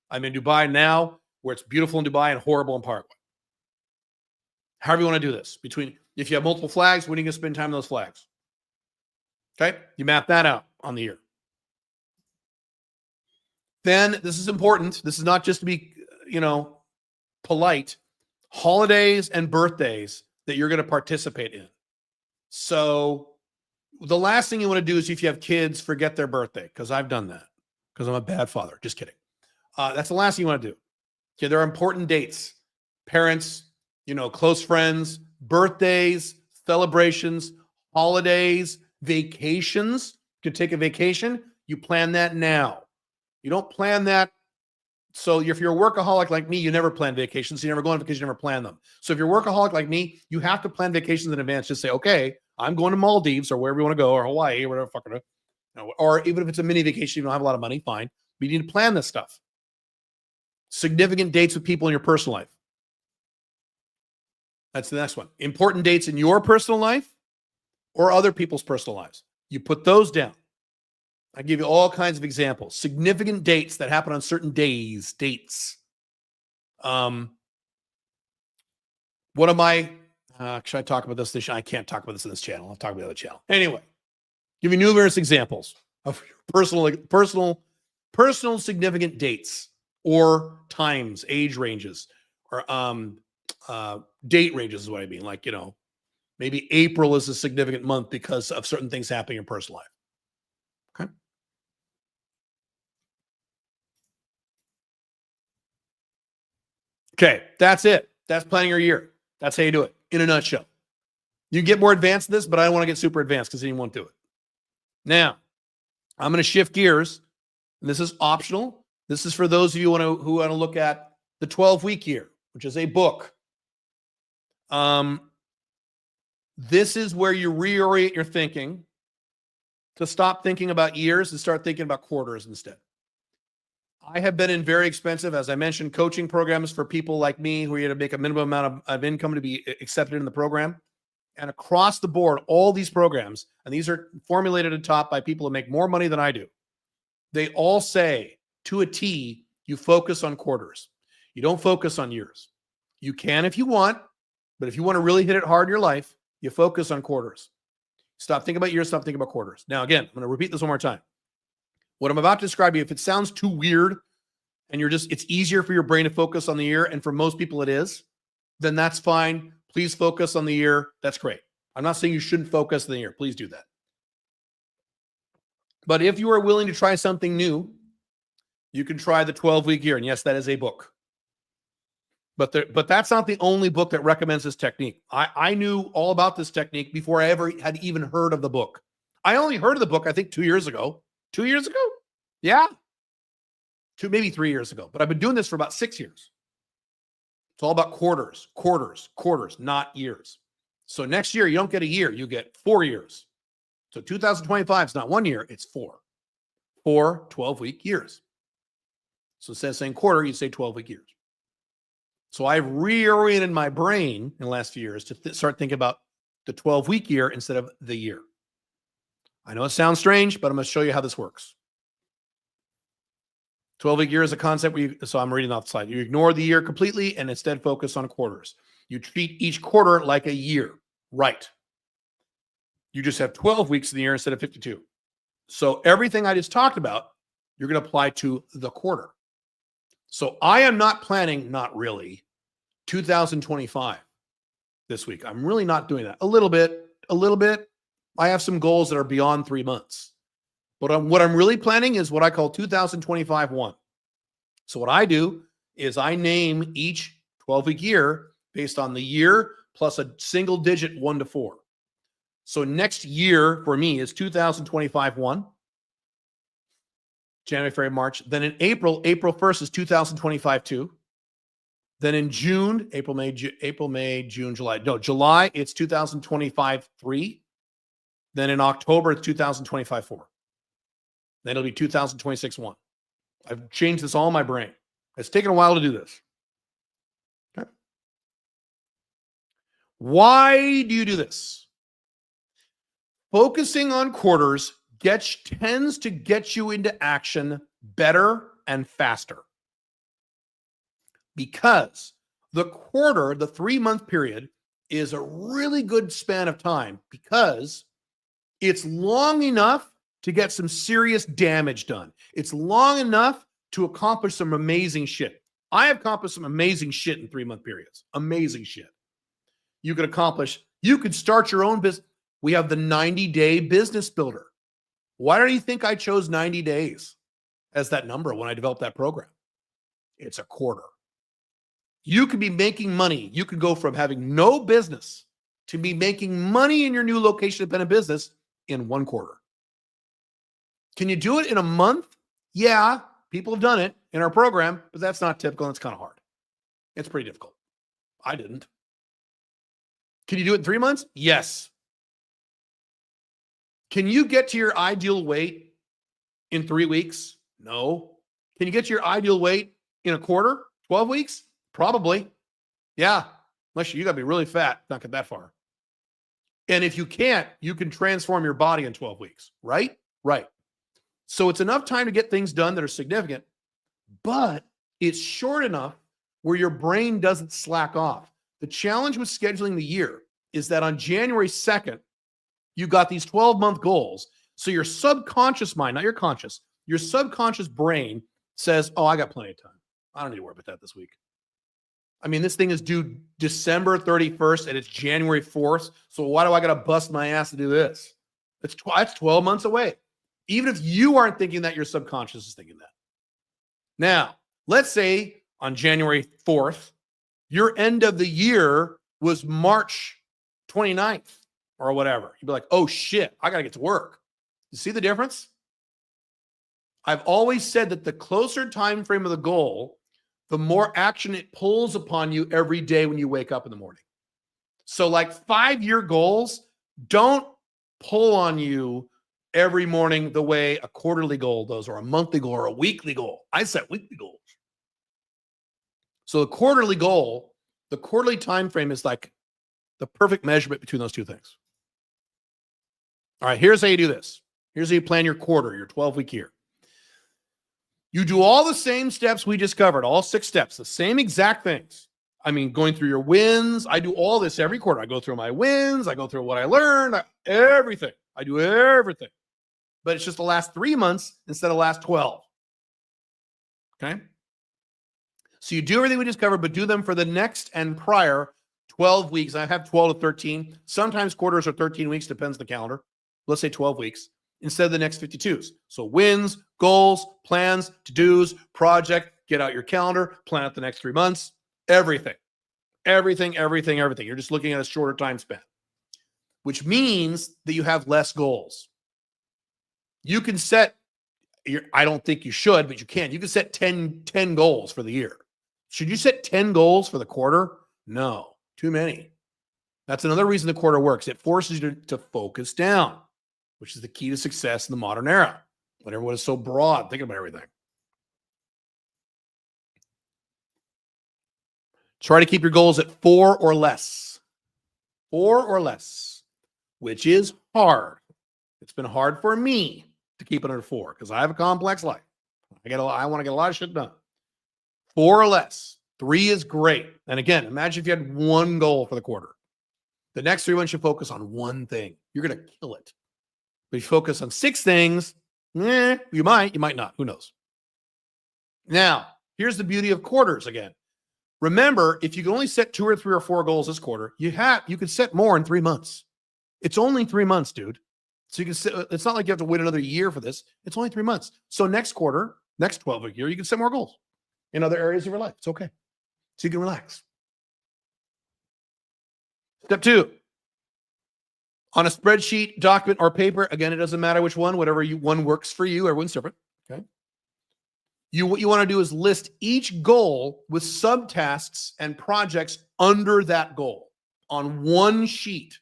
I'm in Dubai now where it's beautiful in Dubai and horrible in Paraguay. However you want to do this. If you have multiple flags, when are you going to spend time on those flags? Okay? You map that out on the year. Then, this is important. This is not just to be, polite. Holidays and birthdays that you're going to participate in. So, the last thing you want to do is if you have kids, forget their birthday, because I've done that, because I'm a bad father. Just kidding. That's the last thing you want to do. Okay, there are important dates. Parents, close friends, birthdays, celebrations, holidays, vacations. You could take a vacation. You plan that now. You don't plan that. So if you're a workaholic like me, you never plan vacations. You never go on vacation, you never plan them. So if you're a workaholic like me, you have to plan vacations in advance. Just say, okay, I'm going to Maldives or wherever you want to go, or Hawaii, or whatever fucking, or even if it's a mini vacation, you don't have a lot of money, fine. But you need to plan this stuff. Significant dates with people in your personal life. That's the next one. Important dates in your personal life or other people's personal lives. You put those down. I give you all kinds of examples. Significant dates that happen on certain dates. What am I? Should I talk about this? I can't talk about this in this channel. I'll talk about the other channel. Anyway, give you numerous examples. of your personal significant dates or times, age ranges, or date ranges is what I mean. Like, maybe April is a significant month because of certain things happening in your personal life. Okay. Okay, that's it. That's planning your year. That's how you do it in a nutshell. You can get more advanced than this, but I don't want to get super advanced because then you won't do it. Now, I'm going to shift gears. And this is optional. This is for those of you who want to look at the 12-week year, which is a book. This is where you reorient your thinking to stop thinking about years and start thinking about quarters instead. I have been in very expensive, as I mentioned, coaching programs for people like me who are going to make a minimum amount of income to be accepted in the program. And across the board, all these programs, and these are formulated at top by people who make more money than I do, they all say to a T, you focus on quarters. You don't focus on years. You can if you want, but if you want to really hit it hard in your life, you focus on quarters. Stop thinking about years, stop thinking about quarters. Now, again, I'm going to repeat this one more time. What I'm about to describe to you, if it sounds too weird and it's easier for your brain to focus on the year, and for most people it is, then that's fine. Please focus on the year. That's great. I'm not saying you shouldn't focus on the year. Please do that. But if you are willing to try something new, you can try the 12-week year. And yes, that is a book. But that's not the only book that recommends this technique. I knew all about this technique before I ever had even heard of the book. I only heard of the book, I think, 2 years ago. 2 years ago? Yeah. Maybe 3 years ago. But I've been doing this for about 6 years. It's all about quarters, not years. So next year, you don't get a year. You get 4 years. So 2025 is not 1 year. It's 4. 4 12-week years. So instead of saying quarter, you say 12-week years. So I've reoriented my brain in the last few years to start thinking about the 12-week year instead of the year. I know it sounds strange, but I'm going to show you how this works. 12-week year is a concept so I'm reading off the slide. You ignore the year completely and instead focus on quarters. You treat each quarter like a year. Right. You just have 12 weeks in the year instead of 52. So everything I just talked about, you're going to apply to the quarter. So I am not planning, not really, 2025 this week. I'm really not doing that. A little bit. I have some goals that are beyond 3 months. But what I'm really planning is what I call 2025-1. So what I do is I name each 12-week year based on the year plus a single digit 1 to 4. So next year for me is 2025-1. January, February, March. Then in April 1st is 2025-2. Then in June, April, May, June, July. No, July, it's 2025-3. Then in October, it's 2025-4. Then it'll be 2026-1. I've changed this all in my brain. It's taken a while to do this. Okay. Why do you do this? Focusing on quarters tends to get you into action better and faster. Because the quarter, the 3-month period, is a really good span of time because it's long enough to get some serious damage done. It's long enough to accomplish some amazing shit. I have accomplished some amazing shit in 3-month periods. Amazing shit. You could start your own business. We have the 90-day business builder. Why do you think I chose 90 days as that number when I developed that program? It's a quarter. You could be making money. You could go from having no business to be making money in your new location dependent business in 1 quarter. Can you do it in a month? Yeah, people have done it in our program, but that's not typical and it's kind of hard. It's pretty difficult. I didn't. Can you do it in 3 months? Yes. Can you get to your ideal weight in 3 weeks? No. Can you get to your ideal weight in a quarter? 12 weeks? Probably. Yeah. Unless you got to be really fat, not get that far. And if you can't, you can transform your body in 12 weeks, right? Right. So it's enough time to get things done that are significant, but it's short enough where your brain doesn't slack off. The challenge with scheduling the year is that on January 2nd, you got these 12-month goals. So your subconscious mind, not your conscious, your subconscious brain says, oh, I got plenty of time. I don't need to worry about that this week. I mean, this thing is due December 31st and it's January 4th. So why do I got to bust my ass to do this? That's 12 months away. Even if you aren't thinking that, your subconscious is thinking that. Now, let's say on January 4th, your end of the year was March 29th or whatever. You'd be like, oh shit, I got to get to work. You see the difference? I've always said that the closer time frame of the goal, the more action it pulls upon you every day when you wake up in the morning. So like 5-year goals don't pull on you every morning the way a quarterly goal does, or a monthly goal, or a weekly goal. I set weekly goals. So the quarterly goal, the quarterly time frame is like the perfect measurement between those two things. All right, here's how you do this. Here's how you plan your quarter, your 12-week year. You do all the same steps we just covered, all 6 steps, the same exact things. I mean, going through your wins. I do all this every quarter. I go through my wins. I go through what I learned, everything. I do everything. But it's just the last 3 months instead of the last 12. Okay? So you do everything we just covered, but do them for the next and prior 12 weeks. I have 12 to 13. Sometimes quarters are 13 weeks, depends on the calendar. Let's say 12 weeks instead of the next 52s. So wins, goals, plans, to-dos, project, get out your calendar, plan out the next 3 months, everything. Everything. You're just looking at a shorter time span, which means that you have less goals. You can set, I don't think you should, but you can. You can set 10 goals for the year. Should you set 10 goals for the quarter? No, too many. That's another reason the quarter works. It forces you to focus down, which is the key to success in the modern era, when everyone is so broad, thinking about everything. Try to keep your goals at 4 or less. 4 or less, which is hard. It's been hard for me to keep it under 4 because I have a complex life. I want to get a lot of shit done. 4 or less. 3 is great. And again, imagine if you had 1 goal for the quarter. The next 3 months, you focus on 1 thing. You're going to kill it. But if you focus on 6 things, you might not. Who knows? Now, here's the beauty of quarters again. Remember, if you can only set 2 or 3 or 4 goals this quarter, you could set more in 3 months. It's only 3 months, dude. So you can set, it's not like you have to wait another year for this. It's only 3 months. So next quarter, next 12-week year, you can set more goals in other areas of your life. It's okay. So you can relax. Step 2. On a spreadsheet, document, or paper, again, it doesn't matter which one, whatever one works for you, everyone's different, okay? What you want to do is list each goal with subtasks and projects under that goal on one sheet.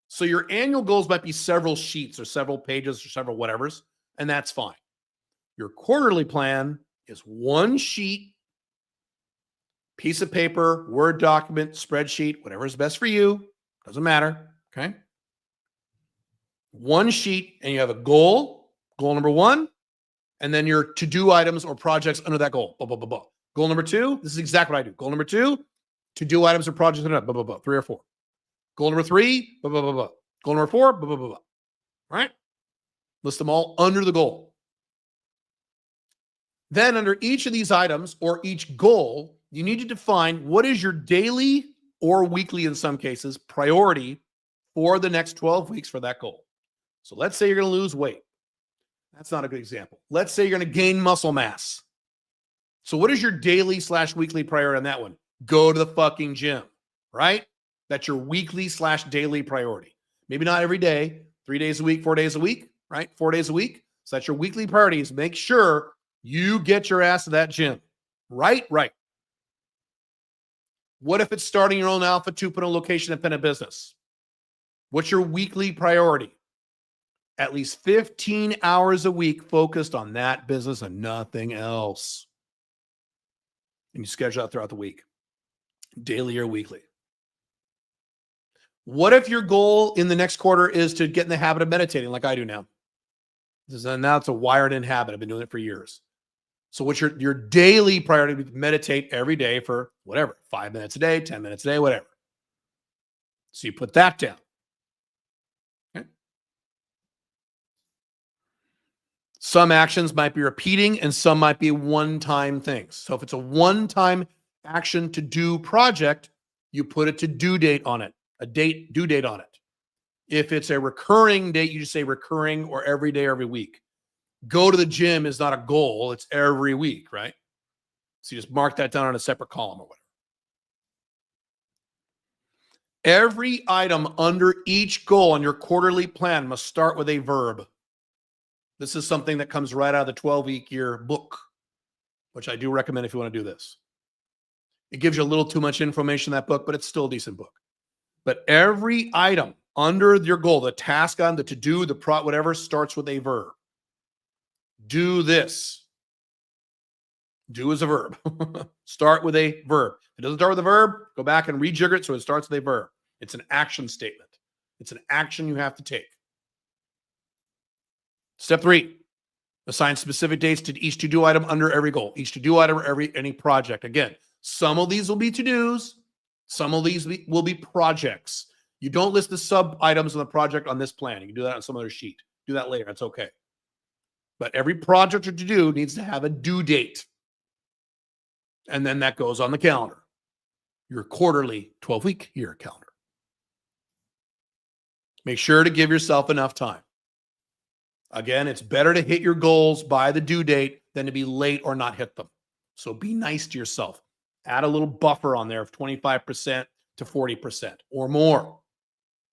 So your annual goals might be several sheets or several pages or several whatevers, and that's fine. Your quarterly plan is one sheet, piece of paper, Word document, spreadsheet, whatever is best for you. Doesn't matter, okay? One sheet, and you have a goal number 1, and then your to-do items or projects under that goal. Blah, blah, blah, blah. Goal number 2, this is exactly what I do. Goal number 2, to-do items or projects under that, blah, blah, blah, 3 or 4. Goal number 3, blah, blah, blah, blah. Goal number 4, blah, blah, blah, blah. All right? List them all under the goal. Then under each of these items or each goal, you need to define what is your daily or weekly, in some cases, priority for the next 12 weeks for that goal. So let's say you're going to lose weight. That's not a good example. Let's say you're going to gain muscle mass. So what is your daily/weekly priority on that one? Go to the fucking gym, right? That's your weekly/daily priority. Maybe not every day, 3 days a week, 4 days a week, right? 4 days a week. So that's your weekly priorities. Make sure you get your ass to that gym. Right? Right. What if it's starting your own Alpha 2.0 location independent business? What's your weekly priority? At least 15 hours a week focused on that business and nothing else. And you schedule that throughout the week, daily or weekly. What if your goal in the next quarter is to get in the habit of meditating like I do now? Now it's a wired-in habit. I've been doing it for years. So what's your daily priority? Meditate every day for whatever, 5 minutes a day, 10 minutes a day, whatever. So you put that down. Okay. Some actions might be repeating and some might be one-time things. So if it's a one-time action to do project, you put a to-do date on it, a due date on it. If it's a recurring date, you just say recurring or every day, every week. Go to the gym is not a goal. It's every week, right? So you just mark that down on a separate column or whatever. Every item under each goal on your quarterly plan must start with a verb. This is something that comes right out of the 12-week year book, which I do recommend if you want to do this. It gives you a little too much information in that book, but it's still a decent book. But every item under your goal, the task on the to-do, the whatever, starts with a verb. Do this. Do is a verb. Start with a verb. If it doesn't start with a verb, go back and rejigger it so it starts with a verb. It's an action statement. It's an action you have to take. Step 3, assign specific dates to each to-do item under every goal, each to-do item or any project. Again, some of these will be to-dos. Some of these will be projects. You don't list the sub-items on the project on this plan. You can do that on some other sheet. Do that later. That's okay. But every project or to-do needs to have a due date. And then that goes on the calendar, your quarterly 12-week year calendar. Make sure to give yourself enough time. Again, it's better to hit your goals by the due date than to be late or not hit them. So be nice to yourself. Add a little buffer on there of 25% to 40% or more.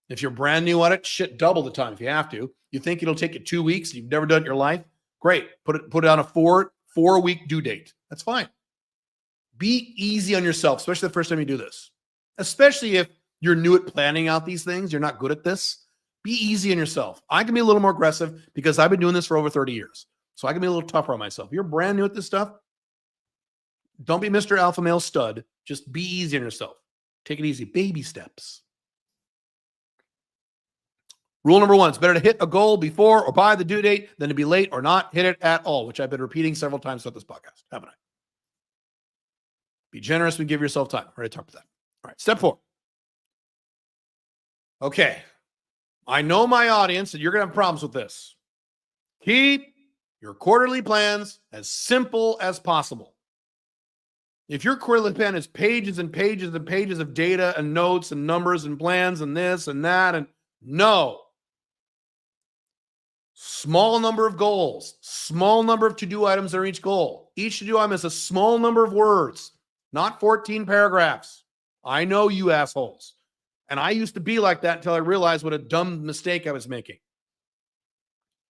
If you're brand new at it, shit, double the time if you have to. You think it'll take you 2 weeks, you've never done it in your life? Great. Put it on a four-week due date. That's fine. Be easy on yourself, especially the first time you do this. Especially if you're new at planning out these things, you're not good at this. Be easy on yourself. I can be a little more aggressive because I've been doing this for over 30 years. So I can be a little tougher on myself. If you're brand new at this stuff, don't be Mr. Alpha Male Stud. Just be easy on yourself. Take it easy. Baby steps. Rule number 1, it's better to hit a goal before or by the due date than to be late or not hit it at all, which I've been repeating several times throughout this podcast, haven't I? Be generous and give yourself time. I already talked about that. All right, step 4. Okay. I know my audience, and you're going to have problems with this. Keep your quarterly plans as simple as possible. If your quarterly plan is pages and pages and pages of data and notes and numbers and plans and this and that, and no. Small number of goals, small number of to-do items are each goal. Each to-do item is a small number of words, not 14 paragraphs. I know you assholes. And I used to be like that until I realized what a dumb mistake I was making.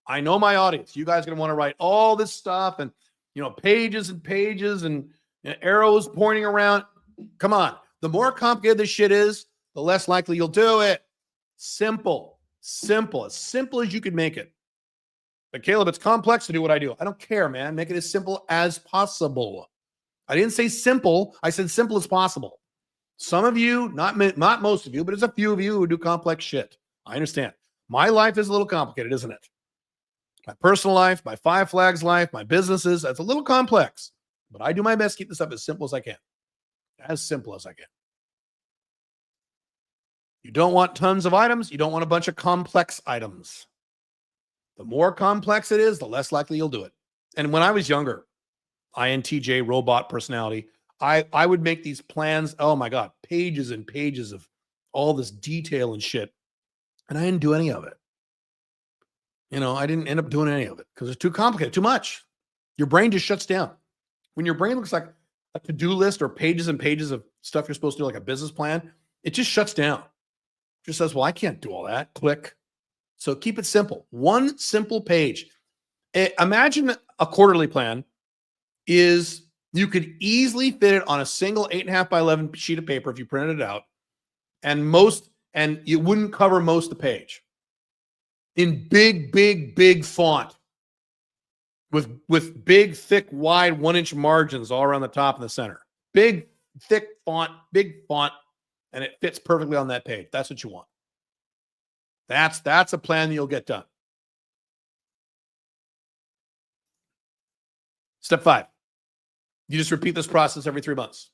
I know my audience. You guys are going to want to write all this stuff and, pages and pages and arrows pointing around. Come on. The more complicated this shit is, the less likely you'll do it. Simple. As simple as you can make it. But Caleb, it's complex to do what I do. I don't care, man. Make it as simple as possible. I didn't say simple. I said simple as possible. Some of you, not most of you, but there's a few of you who do complex shit. I understand. My life is a little complicated, isn't it? My personal life, my Five Flags life, my businesses, that's a little complex. But I do my best to keep this up as simple as I can. As simple as I can. You don't want tons of items. You don't want a bunch of complex items. The more complex it is, the less likely you'll do it. And when I was younger, INTJ, robot personality, I would make these plans, oh my God, pages and pages of all this detail and shit. And I didn't do any of it. I didn't end up doing any of it because it's too complicated, too much. Your brain just shuts down. When your brain looks like a to-do list or pages and pages of stuff you're supposed to do, like a business plan, it just shuts down. It just says, well, I can't do all that. Click. So keep it simple. One simple page. Imagine a quarterly plan is you could easily fit it on a single 8.5 by 11 sheet of paper if you printed it out, and it wouldn't cover most of the page. In big font with big, thick, wide 1-inch margins all around the top and the center. Big, thick font, big font, and it fits perfectly on that page. That's what you want. That's a plan that you'll get done. Step 5. You just repeat this process every 3 months.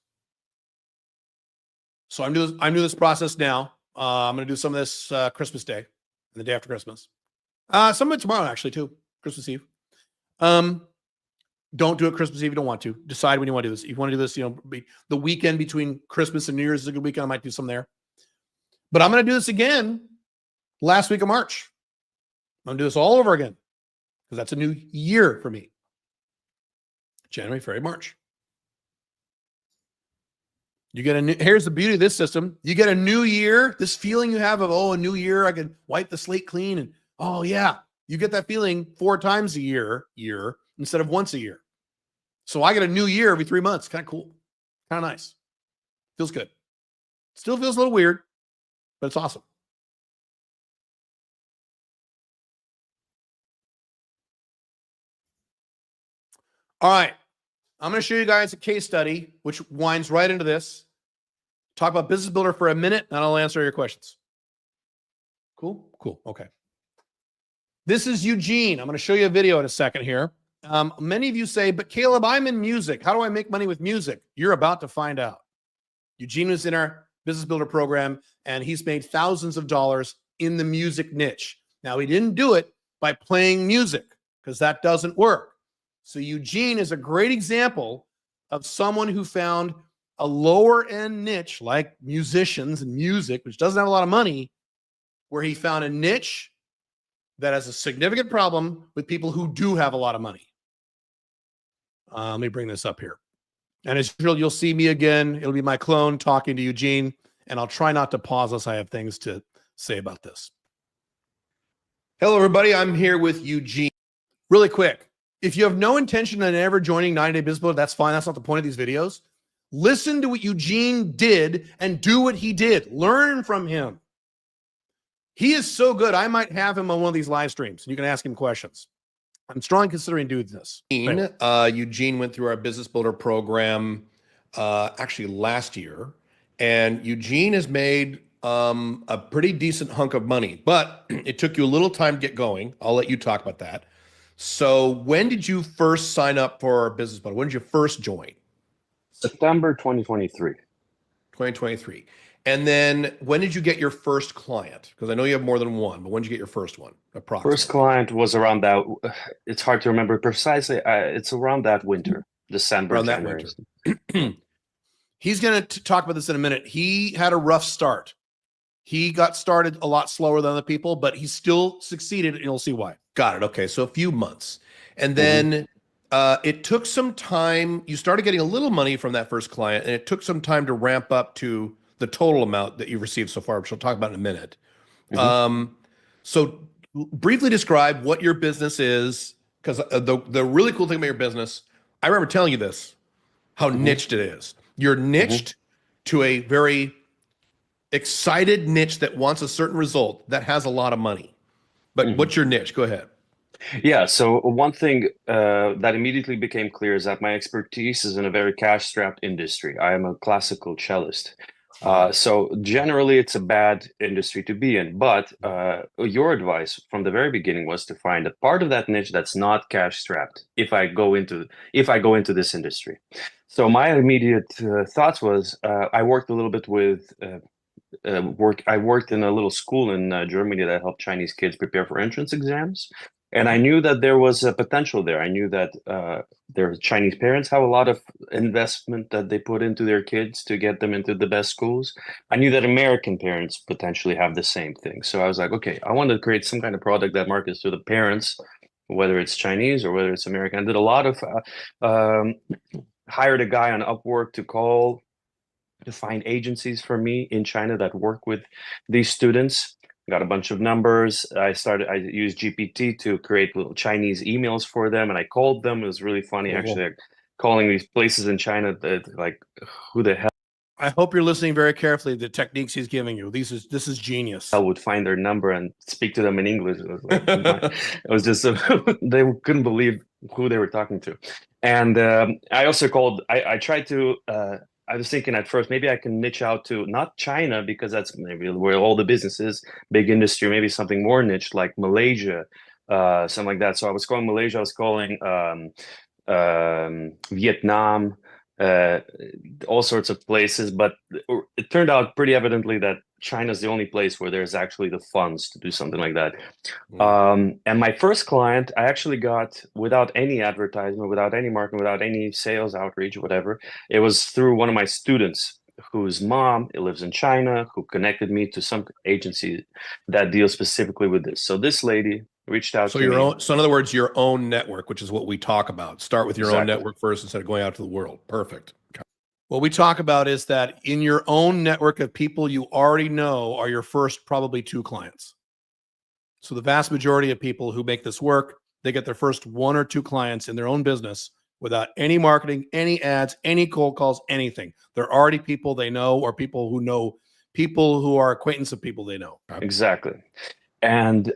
So I'm doing this process now. I'm going to do some of this Christmas Day and the day after Christmas. Some of it tomorrow, actually, too. Christmas Eve. Don't do it Christmas Eve. You don't want to. Decide when you want to do this. If you want to do this, the weekend between Christmas and New Year's is a good weekend. I might do some there. But I'm going to do this again last week of March. I'm going to do this all over again because that's a new year for me. January, February, March. You get here's the beauty of this system. You get a new year, this feeling you have of, a new year, I can wipe the slate clean. And, yeah, you get that feeling 4 times a year instead of once a year. So I get a new year every 3 months. Kind of cool. Kind of nice. Feels good. Still feels a little weird, but it's awesome. All right. I'm going to show you guys a case study, which winds right into this. Talk about Business Builder for a minute, and I'll answer your questions. Cool? Cool. Okay. This is Eugene. I'm going to show you a video in a second here. Many of you say, but Caleb, I'm in music. How do I make money with music? You're about to find out. Eugene was in our Business Builder program, and he's made thousands of dollars in the music niche. Now, he didn't do it by playing music because that doesn't work. So Eugene is a great example of someone who found a lower end niche like musicians and music, which doesn't have a lot of money, where he found a niche that has a significant problem with people who do have a lot of money. Let me bring this up here. And as usual, you'll see me again. It'll be my clone talking to Eugene, and I'll try not to pause us. I have things to say about this. Hello, everybody. I'm here with Eugene. Really quick, if you have no intention of ever joining 90-Day Business Builder, that's fine. That's not the point of these videos. Listen to what Eugene did and do what he did. Learn from him. He is so good. I might have him on one of these live streams, and you can ask him questions. I'm strongly considering doing this. Eugene went through our Business Builder program actually last year, and Eugene has made a pretty decent hunk of money, but it took you a little time to get going. I'll let you talk about that. So when did you first sign up for our Business Builder? When did you first join? September 2023. 2023. And then when did you get your first client? Because I know you have more than one, but when did you get your first one? Approximately. First client was around that. It's hard to remember precisely. It's around that winter, December, around January. That winter. He's going to talk about this in a minute. He had a rough start. He got started a lot slower than other people, but he still succeeded, and you'll see why. Got it. Okay, so a few months. And then it took some time. You started getting a little money from that first client, and it took some time to ramp up to the total amount that you've received so far, which we'll talk about in a minute. So briefly describe what your business is, because the really cool thing about your business, I remember telling you this, how niched it is. You're niched to a very excited niche that wants a certain result that has a lot of money. But what's your niche? Go ahead. Yeah, so one thing that immediately became clear is that my expertise is in a very cash-strapped industry. I am a classical cellist. So generally, it's a bad industry to be in. But your advice from the very beginning was to find a part of that niche that's not cash-strapped if I go into this industry. So my immediate thoughts was I worked a little bit with I worked in a little school in Germany that helped Chinese kids prepare for entrance exams. And I knew that there was a potential there. I knew that their Chinese parents have a lot of investment that they put into their kids to get them into the best schools. I knew that American parents potentially have the same thing. So I was like, okay, I want to create some kind of product that markets to the parents, whether it's Chinese or whether it's American. I did a lot of, hired a guy on Upwork to find agencies for me in China that work with these students. Got a bunch of numbers. I used GPT to create little Chinese emails for them, and I called them. It was really funny, actually, calling these places in China that, like, who the hell? I hope you're listening very carefully to the techniques he's giving you. This is genius. I would find their number and speak to them in English. It was like, it was just they couldn't believe who they were talking to. And I also called. I tried to. I was thinking at first, maybe I can niche out to not China, because that's maybe where all the business is, big industry, maybe something more niche like Malaysia, something like that. So I was calling Malaysia, I was calling Vietnam, uh, all sorts of places, but it turned out pretty evidently that China is the only place where there's actually the funds to do something like that. And my first client, I actually got without any advertisement, without any marketing, without any sales outreach, whatever. It was through one of my students whose mom lives in China, who connected me to some agency that deals specifically with this. So this lady reached out So to me. so in other words, your own network, which is what we talk about. Start with your own Exactly. network first instead of going out to the world. Perfect. Okay. What we talk about is that in your own network of people you already know are your first probably 2 clients. So the vast majority of people who make this work, they get their first 1 or 2 clients in their own business without any marketing, any ads, any cold calls, anything. They're already people they know or people who know people who are acquaintance of people they know. Okay. Exactly. And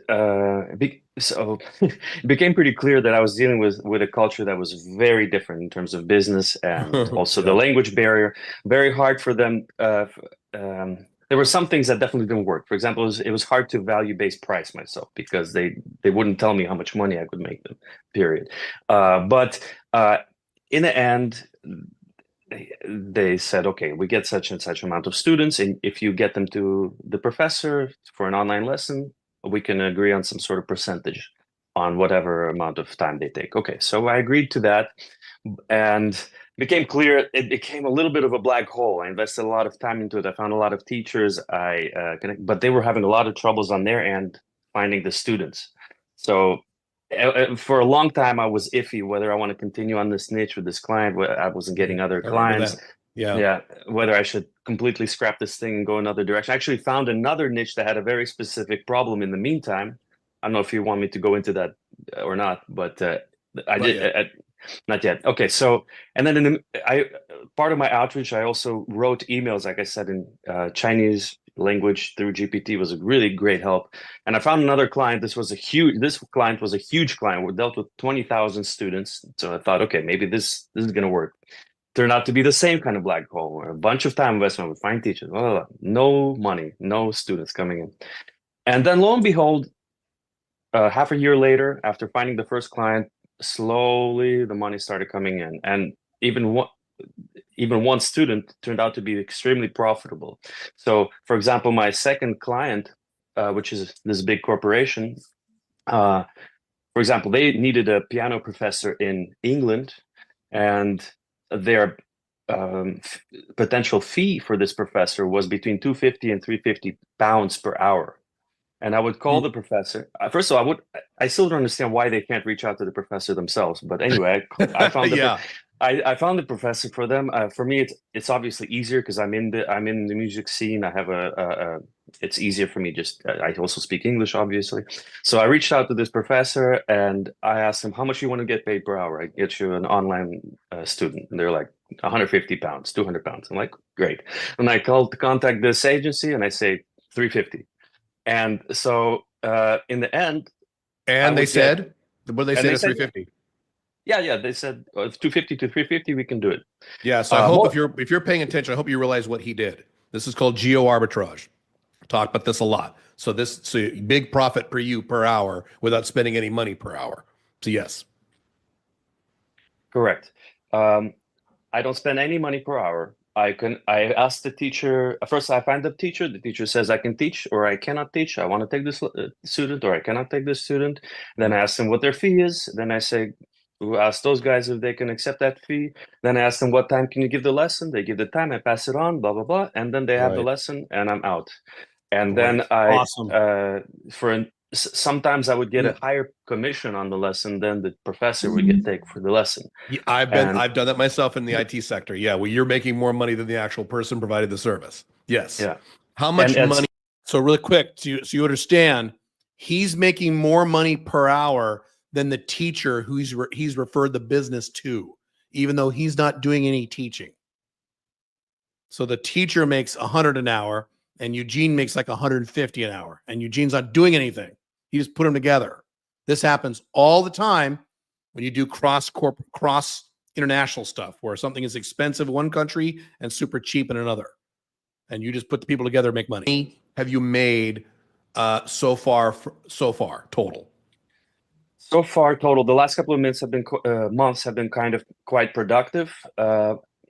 so it became pretty clear that I was dealing with a culture that was very different in terms of business and also the Yeah. language barrier. Very hard for them. There were some things that definitely didn't work. For example, it was hard to value-based price myself because they wouldn't tell me how much money I could make them. Period. But in the end, they said, okay, we get such and such amount of students, and if you get them to the professor for an online lesson, we can agree on some sort of percentage on whatever amount of time they take. Okay, so I agreed to that, and it became a little bit of a black hole. I invested a lot of time into it. I found a lot of teachers. But they were having a lot of troubles on their end finding the students. So for a long time, I was iffy whether I want to continue on this niche with this client. I wasn't getting other I remember clients. that. Yeah. Yeah, whether I should completely scrap this thing and go another direction. I actually found another niche that had a very specific problem in the meantime. I don't know if you want me to go into that or not, but I Not did. yet. Not yet. Okay, so and then part of my outreach, I also wrote emails, like I said, in Chinese language through GPT was a really great help. And I found another client. This client was a huge client. We dealt with 20,000 students. So I thought, okay, maybe this is going to work. Turned out to be the same kind of black hole, where a bunch of time investment with fine teachers, no money, no students coming in. And then lo and behold, half a year later, after finding the first client, slowly the money started coming in, and even one student turned out to be extremely profitable. So, for example, my second client, which is this big corporation, for example, they needed a piano professor in England, and their potential fee for this professor was between 250 and 350 pounds per hour. And I would call the professor. First of all, I still don't understand why they can't reach out to the professor themselves. But anyway, I found Yeah. I found the professor for them. For me, it's obviously easier because I'm in the music scene. I have it's easier for me. Just I also speak English, obviously. So I reached out to this professor and I asked him, how much you want to get paid per hour? I get you an online student, and they're like 150 pounds, 200 pounds. I'm like, great. And I called to contact this agency, and I say 350. And so in the end, And they said, what did they say to 350? Yeah, they said 250 to 350, we can do it. Yeah. So I hope if you're paying attention, I hope you realize what he did. This is called geo arbitrage. Talk about this a lot. So big profit per you per hour without spending any money per hour. So yes. Correct. I don't spend any money per hour. I ask the teacher, first I find the teacher says I can teach or I cannot teach. I want to take this student or I cannot take this student. Then I ask them what their fee is. Then I say, ask those guys if they can accept that fee. Then I ask them what time can you give the lesson. They give the time, I pass it on, blah, blah, blah. And then they have the Right. lesson and I'm out. And Great. then I, Awesome. sometimes I would get a higher commission on the lesson than the professor would take for the lesson. Yeah, And I've done that myself in the IT sector. Yeah, well, you're making more money than the actual person provided the service. Yes. yeah, How much and money? So really quick, so you understand, he's making more money per hour than the teacher who he's referred the business to, even though he's not doing any teaching. So the teacher makes 100 an hour, and Eugene makes like 150 an hour, and Eugene's not doing anything. He just put them together. This happens all the time when you do cross international stuff, where something is expensive in one country and super cheap in another, and you just put the people together and make money. Have you made so far total? So far, total, the last couple of months have been kind of quite productive.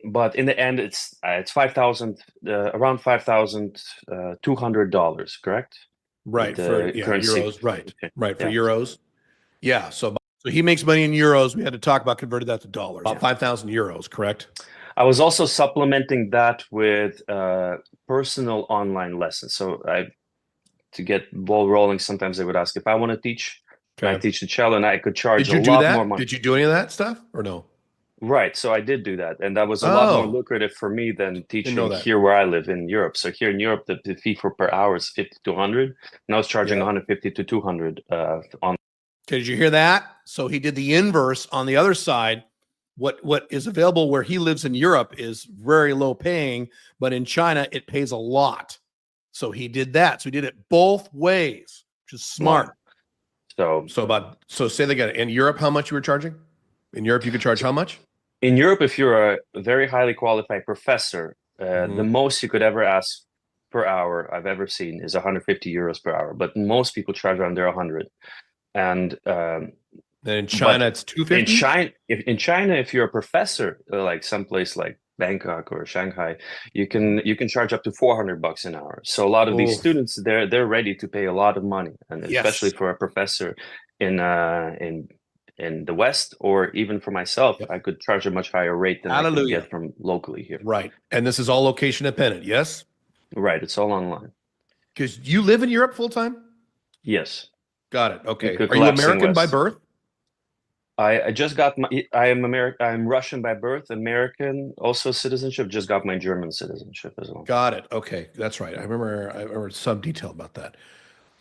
but in the end, it's 5,000, around $5,200, correct? With Right. For the yeah, currency. euros. Right. Okay. Right. For Yeah. euros. Yeah. So he makes money in euros. We had to talk about converting that to dollars. About 5,000 euros, correct? I was also supplementing that with personal online lessons. So to get ball rolling, sometimes they would ask if I want to teach. And I Okay. teach the cello, and I could charge Did a you do lot more that? money. Did you do any of that stuff or no? Right. So I did do that, and that was a lot more Oh, lucrative for me than didn't know teaching that. here where I live in Europe. So here in Europe, the fee for per hour is 50 to 100, and I was charging Yeah. 150 to 200 on. Okay, did you hear that? So he did the inverse on the other side. What is available where he lives in Europe is very low paying, but in China it pays a lot. So he did that. So he did it both ways, which is smart. Wow. So So say they got it. In Europe, how much you were charging? In Europe, you could charge how much? in Europe, if you're a very highly qualified professor, the most you could ever ask per hour I've ever seen is 150 euros per hour. But most people charge under 100. And Then in China, but it's 250. in China, if you're a professor, like someplace like Bangkok or Shanghai, you can charge up to 400 bucks an hour. So a lot of these Oh, students, they're ready to pay a lot of money, and especially yes. for a professor in in the West, or even for myself, Yep. I could charge a much higher rate than I could Hallelujah. get from locally here. Right. And this is all location dependent. Yes. Right, it's all online. Because you live in Europe full time. Yes, Got it. Okay. Are you collapsing American by west. birth? I just got my. I am American. I'm Russian by birth, American also citizenship. Just got my German citizenship as well. Got it. Okay, that's right. I remember some detail about that.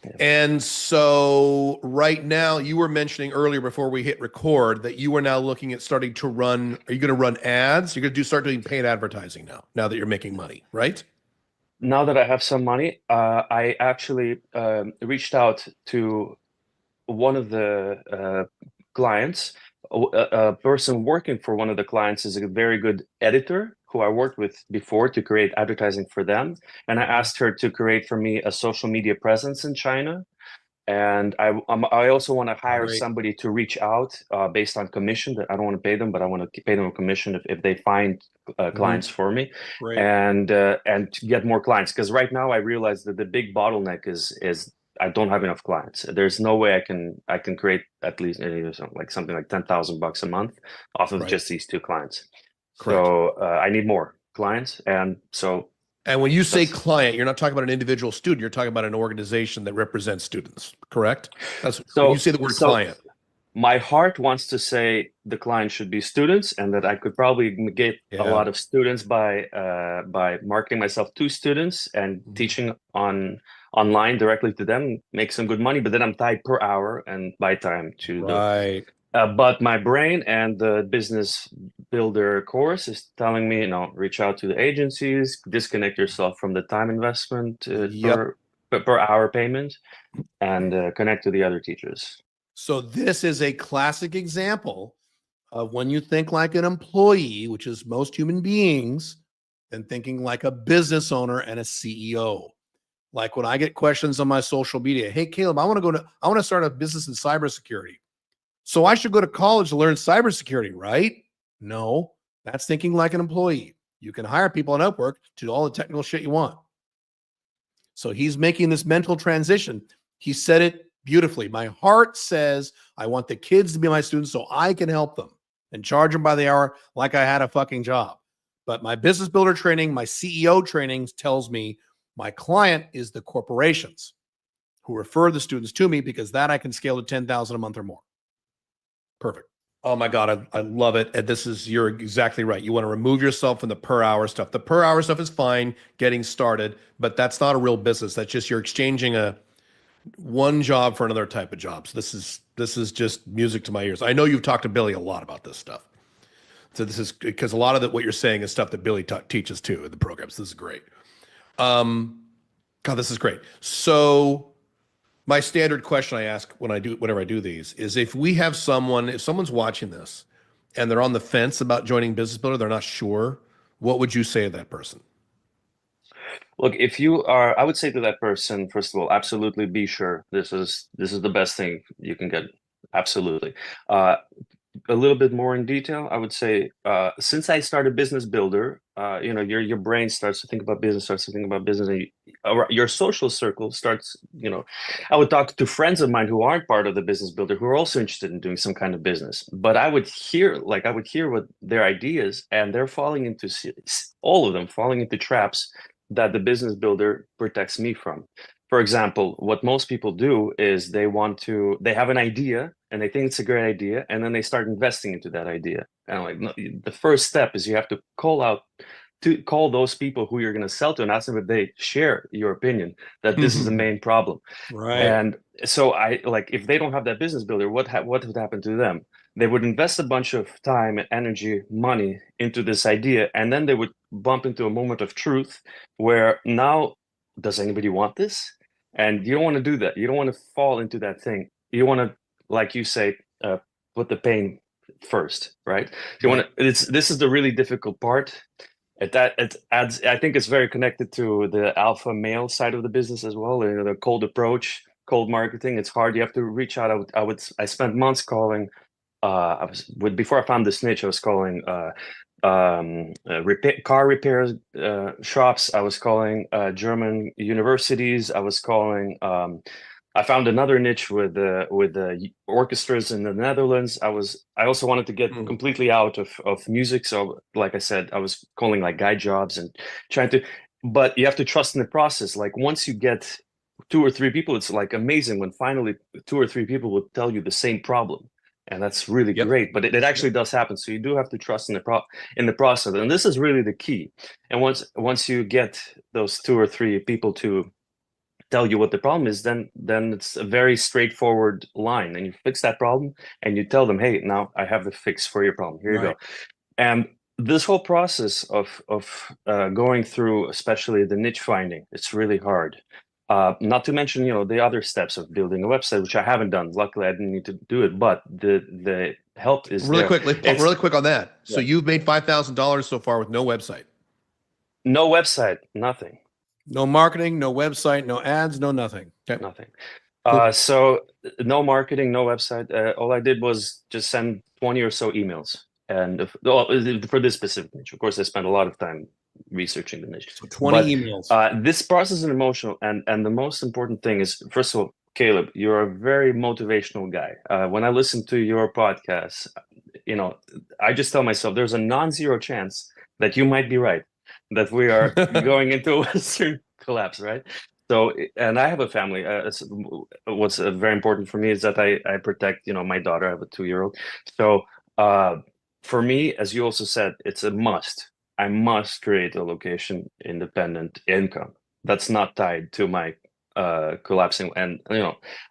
Yeah. And so right now you were mentioning earlier before we hit record that you are now looking at starting to run, are you going to run ads? You're going to start doing paid advertising now that you're making money, right? Now that I have some money, I actually reached out to one of the clients. A person working for one of the clients is a very good editor who I worked with before to create advertising for them. And I asked her to create for me a social media presence in China. And I also want to hire Great. somebody to reach out based on commission. That I don't want to pay them, but I want to pay them a commission if they find clients for me, Great. and to get more clients. Because right now I realize that the big bottleneck is I don't have enough clients. There's no way I can create at least like something like 10,000 bucks a month off of Right. just these two clients. Correct. So I need more clients, and so. And when you say client, you're not talking about an individual student, you're talking about an organization that represents students, correct? That's So when you say the word client. My heart wants to say the client should be students, and that I could probably get a lot of students by marketing myself to students and teaching online directly to them, make some good money. But then I'm tied per hour and by time to Right. but my brain and the business builder course is telling me, reach out to the agencies, disconnect yourself from the time investment per hour payment, and connect to the other teachers. So this is a classic example of when you think like an employee, which is most human beings, and thinking like a business owner and a CEO. Like when I get questions on my social media, hey Caleb, I want to start a business in cybersecurity. So I should go to college to learn cybersecurity, right? No, that's thinking like an employee. You can hire people on Upwork to do all the technical shit you want. So he's making this mental transition. He said it beautifully. My heart says I want the kids to be my students so I can help them and charge them by the hour like I had a fucking job. But my business builder training, my CEO training tells me my client is the corporations who refer the students to me because that I can scale to 10,000 a month or more. Perfect. Oh my God, I love it. And you're exactly right. You want to remove yourself from the per hour stuff. The per hour stuff is fine getting started, but that's not a real business. That's just you're exchanging one job for another type of job. So this is just music to my ears. I know you've talked to Billy a lot about this stuff. So this is because a lot of what you're saying is stuff that Billy teaches too in the programs. This is great. God, this is great. So my standard question I ask whenever I do these is if someone's watching this and they're on the fence about joining Business Builder, they're not sure, what would you say to that person? Look, I would say to that person, first of all, absolutely be sure this is the best thing you can get. Absolutely. a little bit more in detail, I would say since I started Business Builder, your brain starts to think about business, and your social circle starts. I would talk to friends of mine who aren't part of the Business Builder who are also interested in doing some kind of business. But I would hear what their ideas, and they're falling into all of them falling into traps that the Business Builder protects me from. For example, what most people do is they have an idea and they think it's a great idea, and then they start investing into that idea. And I'm like, no, the first step is you have to call those people who you're going to sell to and ask them if they share your opinion that this is the main problem. Right. And so if they don't have that Business Builder, what would happen to them? They would invest a bunch of time, energy, money into this idea, and then they would bump into a moment of truth where now, does anybody want this? And you don't want to do that. You don't want to fall into that thing. You want to, like you say, put the pain first, right? This is the really difficult part. It adds. I think it's very connected to the alpha male side of the business as well. The cold approach, cold marketing. It's hard. You have to reach out. I spent months calling. Before I found this niche, I was calling car repair shops. I was calling German universities. I was calling. I found another niche with the orchestras in the Netherlands. I also wanted to get completely out of music. So, like I said, I was calling like guide jobs and trying to. But you have to trust in the process. Like once you get 2 or 3 people, it's like amazing when finally 2 or 3 people will tell you the same problem. And that's really great, but it actually does happen. So you do have to trust in the process, and this is really the key. And once you get those 2 or 3 people to tell you what the problem is, then it's a very straightforward line, and you fix that problem, and you tell them, hey, now I have the fix for your problem. Here you go. And this whole process of going through, especially the niche finding, it's really hard. Not to mention, the other steps of building a website, which I haven't done. Luckily, I didn't need to do it, but the help is really there. really quick on that. So you've made $5,000 so far with no website. No website, nothing. No marketing, no website, no ads, no nothing. Okay. Nothing. Cool. So no marketing, no website. All I did was just send 20 or so emails, and for this specific niche, of course, I spent a lot of time researching the niche. So 20 emails. This process is emotional, and the most important thing is, first of all, Caleb, you're a very motivational guy. When I listen to your podcast, I just tell myself there's a non-zero chance that you might be right, that we are going into a Western collapse, right? So, and I have a family. What's very important for me is that I protect, my daughter. I have a 2-year-old. So, for me, as you also said, it's a must. I must create a location independent income that's not tied to my collapsing. And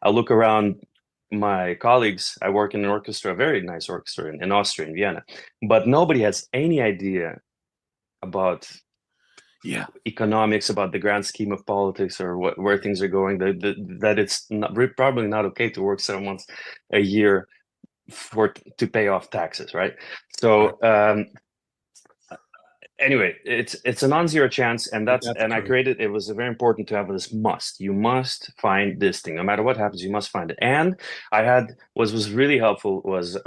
I look around my colleagues. I work in an orchestra, a very nice orchestra in Austria, in Vienna, but nobody has any idea about economics, about the grand scheme of politics, or where things are going. That it's probably not okay to work 7 months a year to pay off taxes, right? So anyway, it's a non-zero chance, and I created. It was very important to have this must. You must find this thing, no matter what happens. You must find it. And I had was really helpful was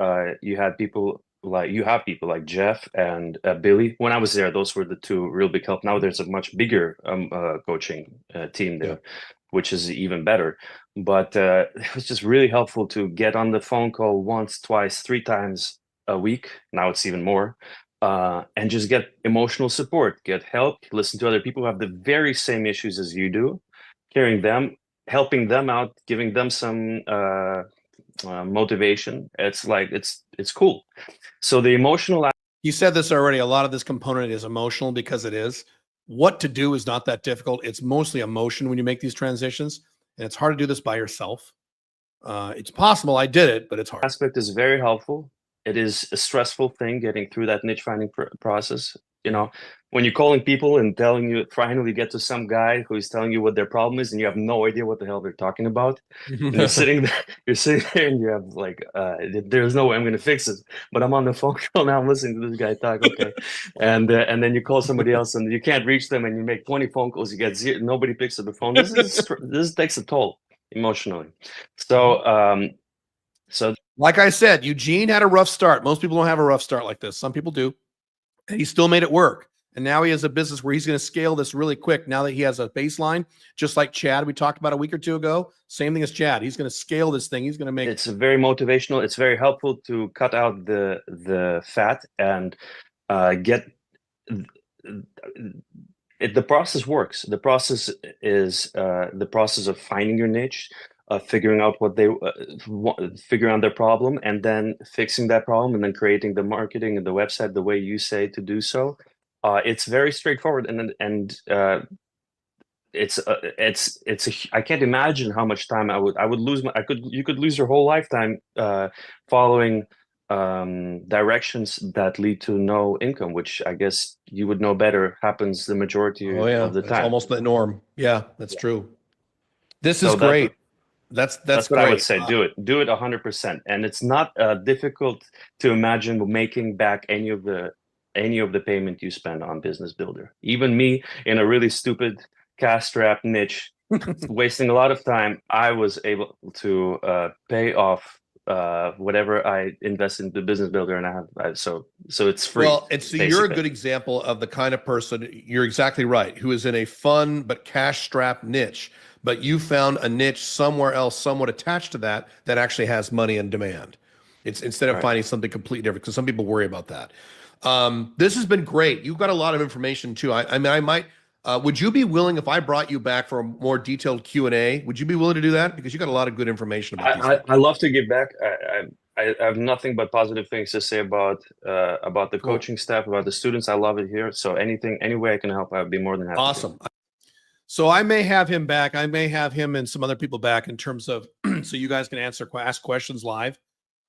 you have people like Jeff and Billy. When I was there, those were the 2 real big help. Now there's a much bigger coaching team there, which is even better. But it was just really helpful to get on the phone call once, twice, 3 times a week. Now it's even more. And just get emotional support, get help, listen to other people who have the very same issues as you do, carrying them, helping them out, giving them some motivation. It's cool. So the emotional. You said this already. A lot of this component is emotional because it is. What to do is not that difficult. It's mostly emotion when you make these transitions, and it's hard to do this by yourself. It's possible. I did it, but it's hard. Aspect is very helpful. It is a stressful thing getting through that niche finding process. When you're calling people and telling you finally get to some guy who's telling you what their problem is, and you have no idea what the hell they're talking about. And you're sitting there and you have like, there's no way I'm going to fix it, but I'm on the phone call now. I'm listening to this guy talk. Okay. And then you call somebody else and you can't reach them, and you make 20 phone calls. You get zero, nobody picks up the phone. This takes a toll emotionally. So, Like I said, Eugene had a rough start. Most people don't have a rough start like this. Some people do. And he still made it work. And now he has a business where he's going to scale this really quick now that he has a baseline, just like Chad we talked about a week or two ago. Same thing as Chad. He's going to scale this thing. He's going to make It's very motivational. It's very helpful to cut out the fat and get the process works. The process is the process of finding your niche, figuring out what they figuring out their problem, and then fixing that problem, and then creating the marketing and the website the way you say to do so. It's very straightforward, and I can't imagine how much time I would lose. You could lose your whole lifetime following directions that lead to no income, which I guess you would know better happens the majority of the it's time. almost the norm. Yeah, that's true. This So is great. That's what great. I would say. Do it 100%, and it's not difficult to imagine making back any of the payment you spend on Business Builder. Even me, in a really stupid cash strap niche, wasting a lot of time, I was able to pay off whatever I invest in the Business Builder, and so it's free. Well, you're a good example of the kind of person, you're exactly right, who is in a fun but cash strapped niche, but you found a niche somewhere else somewhat attached to that actually has money and demand. It's instead of finding something completely different, because some people worry about that. This has been great. You've got a lot of information too. I mean, I might, would you be willing, if I brought you back for a more detailed Q&A, would you be willing to do that? Because you got a lot of good information about these things. I love to give back. I have nothing but positive things to say about the coaching staff, about the students. I love it here. So any way I can help, I'd be more than happy. Awesome. So I may have him back. I may have him and some other people back in terms of, so you guys can ask questions live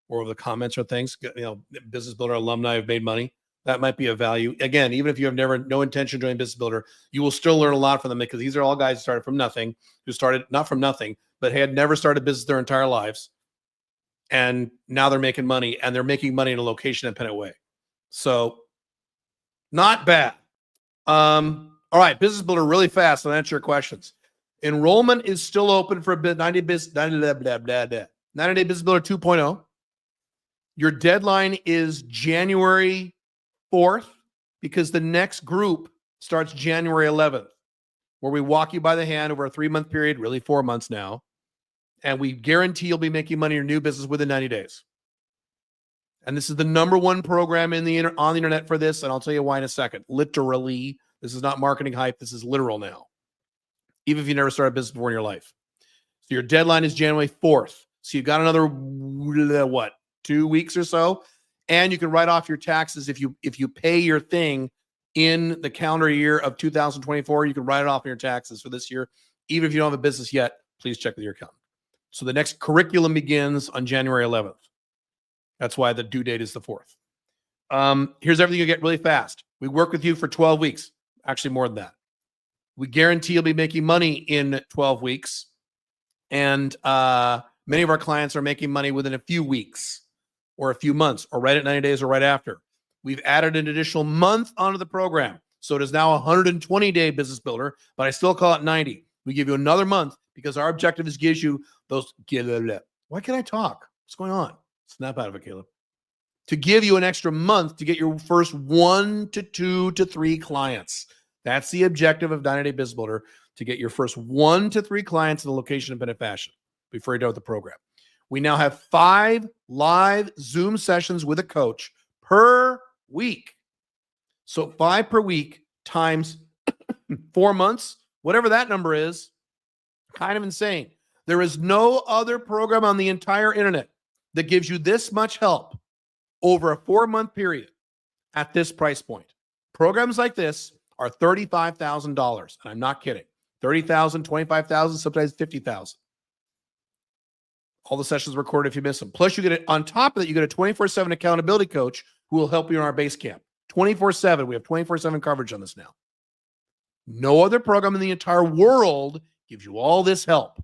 or over the comments or things. You know, Business Builder alumni have made money. That might be of value. Again, even if you have no intention of joining Business Builder, you will still learn a lot from them, because these are all guys who started from nothing, who started not from nothing, but had never started business their entire lives. And now they're making money, and they're making money in a location independent way. So not bad. All right, Business Builder, really fast. I'll answer your questions. Enrollment is still open for 90 Day Business Builder 2.0. Your deadline is January 4th, because the next group starts January 11th, where we walk you by the hand over a 3-month period, really 4 months now. And we guarantee you'll be making money in your new business within 90 days. And this is the #1 program on the internet for this. And I'll tell you why in a second. Literally, this is not marketing hype. This is literal now. Even if you never started a business before in your life. So your deadline is January 4th. So you've got another, 2 weeks or so. And you can write off your taxes if you pay your thing in the calendar year of 2024. You can write it off in your taxes for this year. Even if you don't have a business yet, please check with your accountant. So the next curriculum begins on January 11th. That's why the due date is the 4th. Here's everything you get really fast. We work with you for 12 weeks. Actually, more than that. We guarantee you'll be making money in 12 weeks. And many of our clients are making money within a few weeks or a few months, or right at 90 days or right after. We've added an additional month onto the program. So it is now a 120-day Business Builder, but I still call it 90. We give you another month because our objective is gives you those. Why can't I talk? What's going on? Snap out of it, Caleb. To give you an extra month to get your first 1 to 2 to 3 clients. That's the objective of 90 Day Business Builder, to get your first 1 to 3 clients in a location-independent fashion before you're done with the program. We now have 5 live Zoom sessions with a coach per week. So 5 per week times 4 months, whatever that number is, kind of insane. There is no other program on the entire internet that gives you this much help over a 4-month period at this price point. Programs like this are $35,000, and I'm not kidding. $30,000, $25,000, sometimes $50,000. All the sessions recorded if you miss them. Plus, you get it on top of that. You get a 24/7 accountability coach who will help you in our base camp. 24/7. We have 24/7 coverage on this now. No other program in the entire world gives you all this help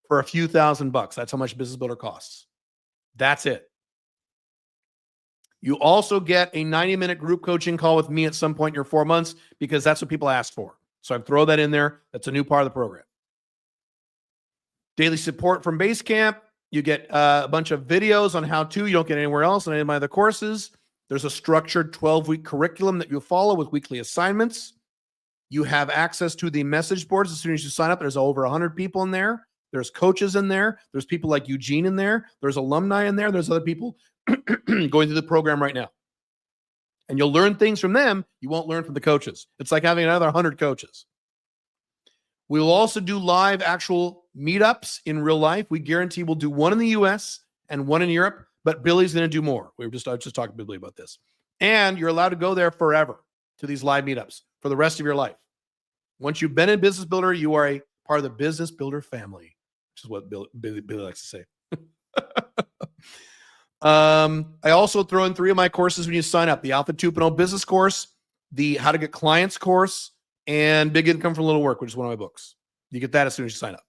for a few $1,000. That's how much Business Builder costs. That's it. You also get a 90-minute group coaching call with me at some point in your 4 months, because that's what people ask for. So I throw that in there. That's a new part of the program. Daily support from Basecamp. You get a bunch of videos on how to. You don't get anywhere else in any of my other courses. There's a structured 12-week curriculum that you follow with weekly assignments. You have access to the message boards as soon as you sign up. There's over 100 people in there. There's coaches in there. There's people like Eugene in there. There's alumni in there. There's other people going through the program right now. And you'll learn things from them you won't learn from the coaches. It's like having another 100 coaches. We will also do live actual meetups in real life. We guarantee we'll do one in the US and one in Europe, but Billy's going to do more. I was just talking to Billy about this. And you're allowed to go there forever to these live meetups for the rest of your life. Once you've been in Business Builder, you are a part of the Business Builder family, which is what Billy likes to say. I also throw in 3 of my courses when you sign up: the Alpha 2.0 business course, the How to Get Clients course, and Big Income from Little Work, which is one of my books. You get that as soon as you sign up.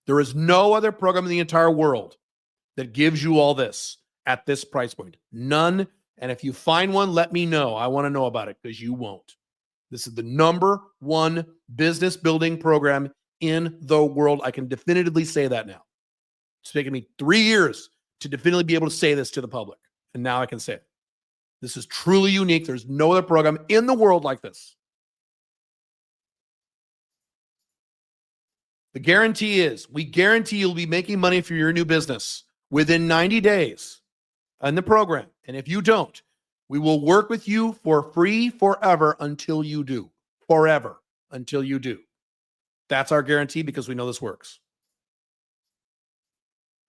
There is no other program in the entire world that gives you all this at this price point. None. And if you find one, let me know. I want to know about it because you won't. This is the #1 business building program in the world. I can definitively say that now. It's taken me 3 years to definitively be able to say this to the public. And now I can say it. This is truly unique. There's no other program in the world like this. The guarantee is, we guarantee you'll be making money for your new business within 90 days in the program. And if you don't, we will work with you for free forever until you do. Forever until you do. That's our guarantee because we know this works.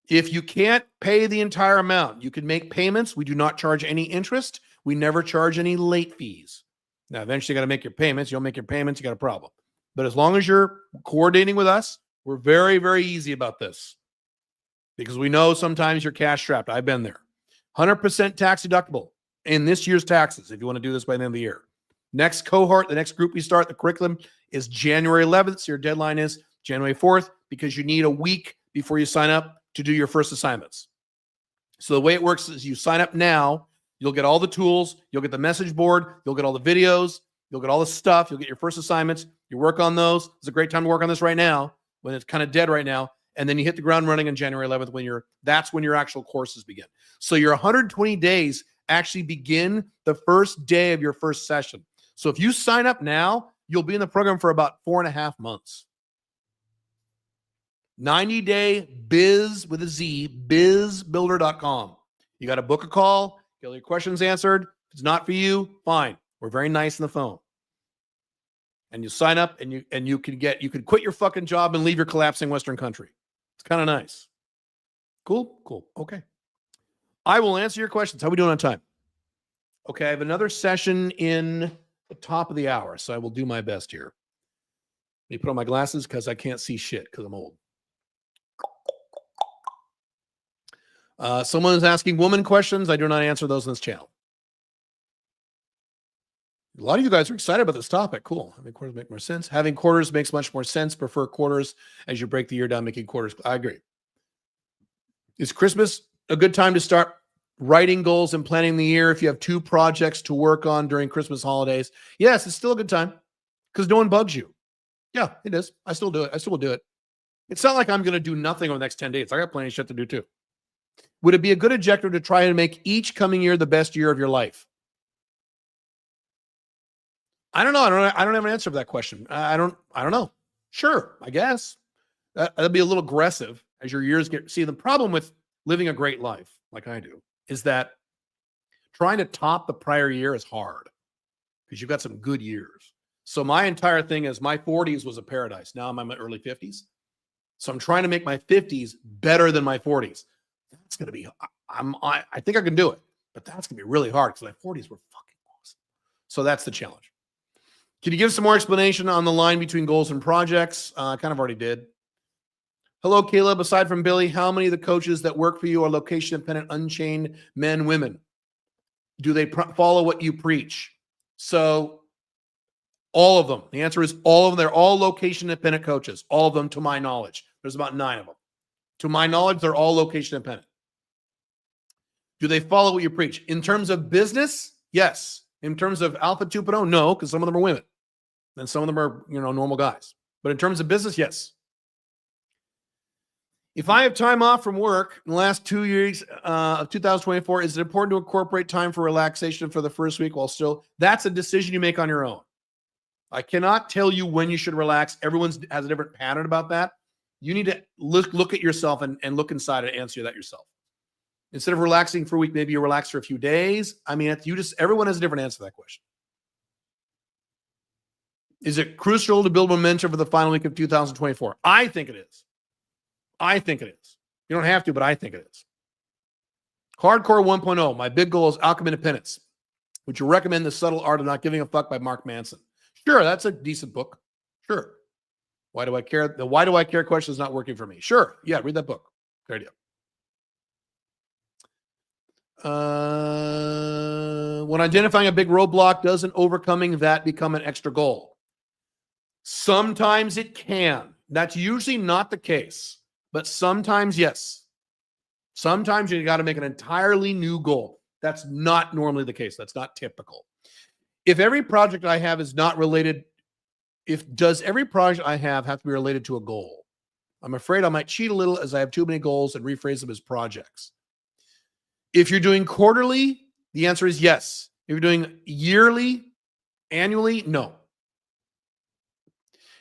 If you can't pay the entire amount, you can make payments. We do not charge any interest. We never charge any late fees. Now, eventually you got to make your payments. You don't make your payments, you got a problem. But as long as you're coordinating with us, we're very, very easy about this because we know sometimes you're cash strapped. I've been there. 100% tax deductible in this year's taxes if you want to do this by the end of the year. Next cohort, the next group we start, the curriculum is January 11th. So your deadline is January 4th because you need a week before you sign up to do your first assignments. So the way it works is you sign up now, you'll get all the tools, you'll get the message board, you'll get all the videos, you'll get all the stuff, you'll get your first assignments, you work on those. It's a great time to work on this right now when it's kind of dead right now. And then you hit the ground running on January 11th that's when your actual courses begin. So your 120 days actually begin the first day of your first session. So if you sign up now, you'll be in the program for about 4.5 months. 90-day biz with a Z, bizbuilder.com. You got to book a call, get all your questions answered. If it's not for you, fine. We're very nice on the phone. And you sign up and you can quit your fucking job and leave your collapsing Western country. It's kind of nice. Cool? Cool. Okay. I will answer your questions. How are we doing on time? Okay, I have another session in the top of the hour, so I will do my best here. Let me put on my glasses because I can't see shit because I'm old. Someone is asking woman questions. I do not answer those on this channel. A lot of you guys are excited about this topic. Cool. Having quarters make more sense. Having quarters makes much more sense. Prefer quarters as you break the year down, making quarters. I agree. Is Christmas a good time to start writing goals and planning the year if you have 2 projects to work on during Christmas holidays? Yes, it's still a good time because no one bugs you. Yeah, it is. I still do it. I still will do it. It's not like I'm going to do nothing over the next 10 days. I got plenty of shit to do too. Would it be a good objective to try and make each coming year the best year of your life? I don't know. I don't have an answer for that question. I don't know. Sure, I guess. That'd be a little aggressive as your years get. See, the problem with living a great life, like I do, is that trying to top the prior year is hard because you've got some good years. So my entire thing is my 40s was a paradise. Now I'm in my early 50s. So I'm trying to make my 50s better than my 40s. That's going to be, I think I can do it, but that's going to be really hard because my 40s were fucking awesome. So that's the challenge. Can you give some more explanation on the line between goals and projects? I kind of already did. Hello, Caleb. Aside from Billy, how many of the coaches that work for you are location-independent, unchained men, women? Do they follow what you preach? So all of them. The answer is all of them. They're all location-independent coaches. All of them, to my knowledge. There's about 9 of them. To my knowledge, they're all location-independent. Do they follow what you preach? In terms of business, yes. In terms of Alpha 2.0, no, because some of them are women. And some of them are, normal guys. But in terms of business, yes. If I have time off from work in the last 2 years of 2024, is it important to incorporate time for relaxation for the first week while still? That's a decision you make on your own. I cannot tell you when you should relax. Everyone has a different pattern about that. You need to look at yourself and look inside and answer that yourself. Instead of relaxing for a week, maybe you relax for a few days. I mean, everyone has a different answer to that question. Is it crucial to build momentum for the final week of 2024? I think it is. I think it is. You don't have to, but I think it is. Hardcore 1.0. My big goal is Alchemy Independence. Would you recommend The Subtle Art of Not Giving a Fuck by Mark Manson? Sure, that's a decent book. Sure. Why do I care? The why do I care question is not working for me. Sure. Yeah, read that book. Good idea. When identifying a big roadblock, doesn't overcoming that become an extra goal? Sometimes it can. That's usually not the case, but sometimes yes. Sometimes you got to make an entirely new goal. That's not normally the case. That's not typical. If every project I have is not related, does every project I have to be related to a goal? I'm afraid I might cheat a little as I have too many goals and rephrase them as projects. If you're doing quarterly, the answer is yes. If you're doing yearly, annually, no.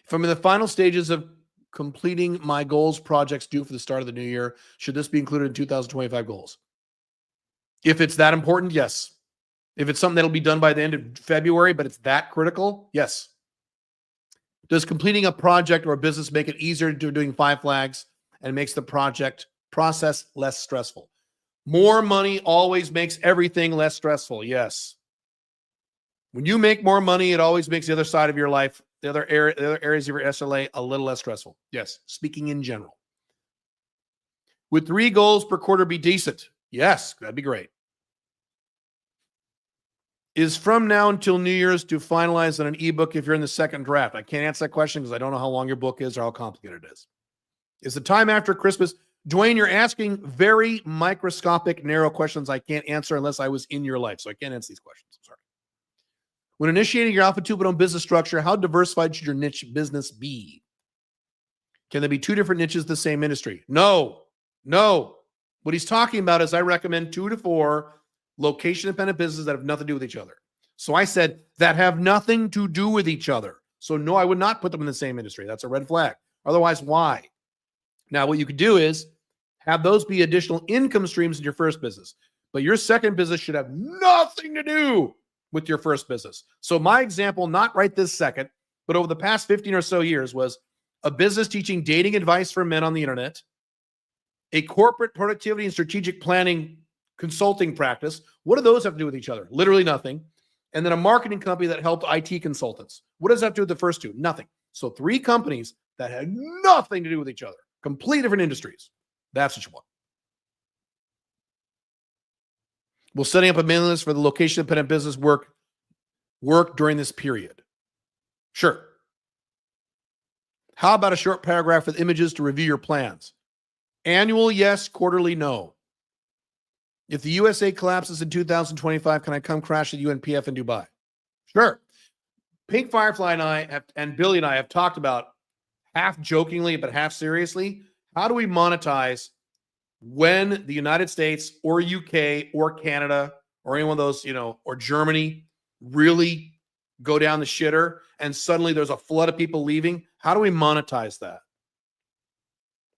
If I'm in the final stages of completing my goals projects due for the start of the new year, should this be included in 2025 goals? If it's that important, yes. If it's something that'll be done by the end of February, but it's that critical, yes. Does completing a project or a business make it easier to do doing 5 flags and makes the project process less stressful? More money always makes everything less stressful, yes. When you make more money, it always makes the other side of your life, the other areas of your SLA, a little less stressful. Yes, speaking in general. Would 3 goals per quarter be decent? Yes, that'd be great. Is from now until New Year's to finalize on an ebook if you're in the second draft? I can't answer that question because I don't know how long your book is or how complicated it is. Is the time after Christmas? Dwayne, you're asking very microscopic, narrow questions I can't answer unless I was in your life. So I can't answer these questions. I'm sorry. When initiating your Alpha 2.0 business structure, how diversified should your niche business be? Can there be 2 different niches in the same industry? No. What he's talking about is I recommend 2 to 4 location-dependent businesses that have nothing to do with each other. So I said that have nothing to do with each other. So no, I would not put them in the same industry. That's a red flag. Otherwise, why? Now, what you could do is have those be additional income streams in your first business. But your second business should have nothing to do with your first business. So my example, not right this second, but over the past 15 or so years, was a business teaching dating advice for men on the internet, a corporate productivity and strategic planning consulting practice. What do those have to do with each other? Literally nothing. And then a marketing company that helped IT consultants. What does that have to do with the first 2? Nothing. So 3 companies that had nothing to do with each other. Complete different industries. That's what you want. Will setting up a mailing list for the location-dependent business work during this period? Sure. How about a short paragraph with images to review your plans? Annual, yes. Quarterly, no. If the USA collapses in 2025, can I come crash at UNPF in Dubai? Sure. Pink Firefly and Billy and I have talked about, half jokingly but half seriously, how do we monetize when the United States or UK or Canada or any one of those, or Germany really go down the shitter and suddenly there's a flood of people leaving? How do we monetize that?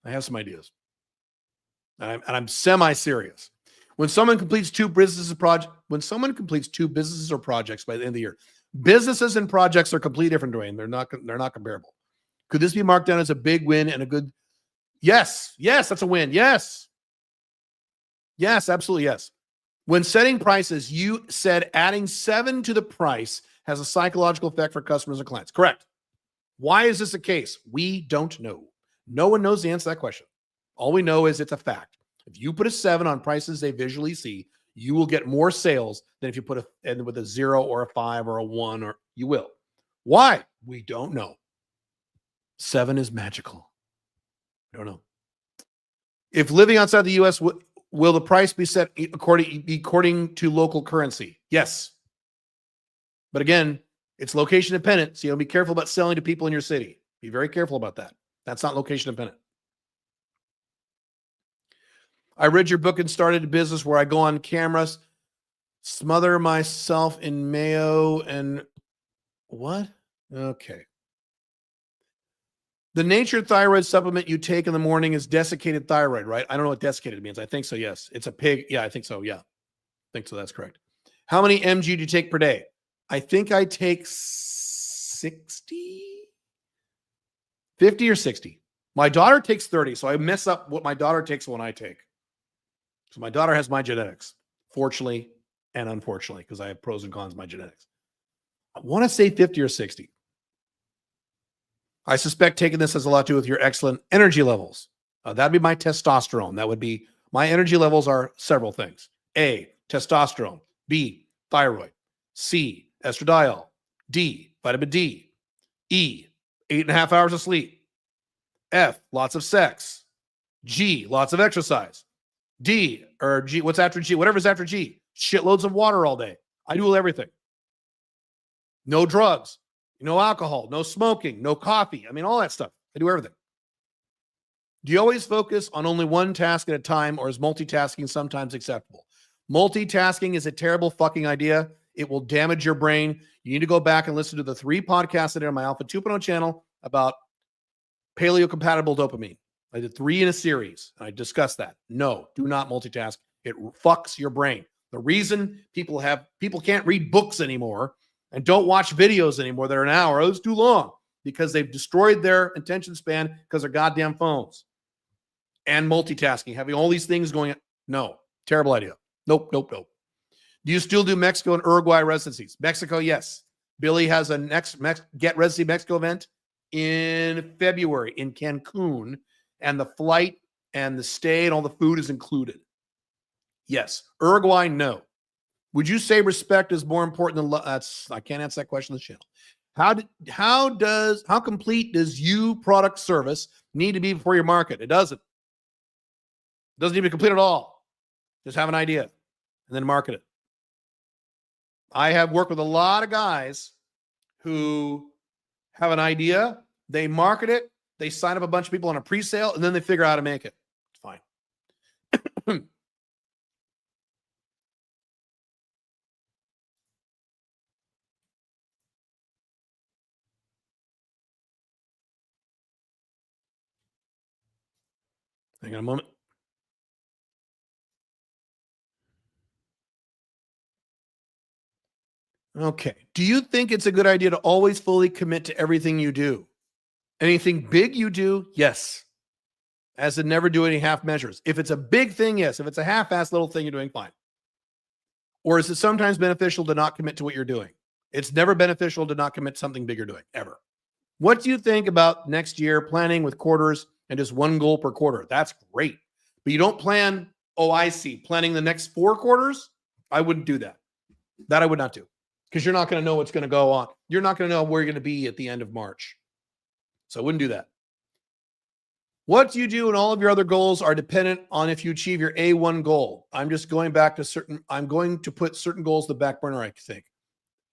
I have some ideas. And I'm semi-serious. When someone completes 2 businesses or projects by the end of the year, businesses and projects are completely different, Dwayne. They're not comparable. Could this be marked down as a big win and a good? Yes, that's a win. Yes, absolutely yes. When setting prices, you said adding 7 to the price has a psychological effect for customers and clients. Correct. Why is this the case? We don't know. No one knows the answer to that question. All we know is it's a fact. If you put a 7 on prices they visually see, you will get more sales than if you put with a 0 or a 5 or a 1, or you will. Why? We don't know. 7 is magical. I don't know. If living outside the U.S., will the price be set according to local currency? Yes. But again, it's location dependent, so be careful about selling to people in your city. Be very careful about that. That's not location dependent. I read your book and started a business where I go on cameras, smother myself in mayo and what? Okay. The nature thyroid supplement you take in the morning is desiccated thyroid, right? I don't know what desiccated means. I think so, yes. It's a pig. Yeah, I think so. Yeah. I think so. That's correct. How many mg do you take per day? I think I take 60, 50 or 60. My daughter takes 30, so I mess up what my daughter takes when I take. So my daughter has my genetics, fortunately and unfortunately, because I have pros and cons of my genetics. I want to say 50 or 60. I suspect taking this has a lot to do with your excellent energy levels. That'd be my testosterone. That would be my energy levels are several things. A, testosterone. B, thyroid. C, estradiol. D, vitamin D. E, 8.5 hours of sleep. F, lots of sex. G, lots of exercise. D, or G, what's after G? Whatever's after G. Shitloads of water all day. I do everything. No drugs. No alcohol, no smoking, no coffee. I mean, all that stuff. I do everything. Do you always focus on only one task at a time, or is multitasking sometimes acceptable? Multitasking is a terrible fucking idea. It will damage your brain. You need to go back and listen to the 3 podcasts I did on my Alpha 2.0 channel about paleo-compatible dopamine. I did 3 in a series, and I discussed that. No, do not multitask. It fucks your brain. The reason people can't read books anymore and don't watch videos anymore that are an hour, it's too long, because they've destroyed their attention span because of goddamn phones and multitasking, having all these things going on. No, terrible idea. Nope. Do you still do Mexico and Uruguay residencies? Mexico, yes. Billy has a next Get Residency Mexico event in February in Cancun, and the flight and the stay and all the food is included. Yes. Uruguay, no. Would you say respect is more important than love? I can't answer that question on the channel. How complete does you product service need to be before you market? It doesn't. It doesn't need to be complete at all. Just have an idea and then market it. I have worked with a lot of guys who have an idea, they market it, they sign up a bunch of people on a pre-sale, and then they figure out how to make it. It's fine. Hang on a moment. Okay. Do you think it's a good idea to always fully commit to everything you do? Anything big you do? Yes. As in never do any half measures. If it's a big thing, yes. If it's a half-ass little thing you're doing, fine. Or is it sometimes beneficial to not commit to what you're doing? It's never beneficial to not commit to something big you're doing, ever. What do you think about next year planning with quarters and just one goal per quarter? That's great. But you don't plan, planning the next 4 quarters? I wouldn't do that. That I would not do. Because you're not going to know what's going to go on. You're not going to know where you're going to be at the end of March. So I wouldn't do that. What you do and all of your other goals are dependent on if you achieve your A1 goal. I'm going to put certain goals to the back burner, I think.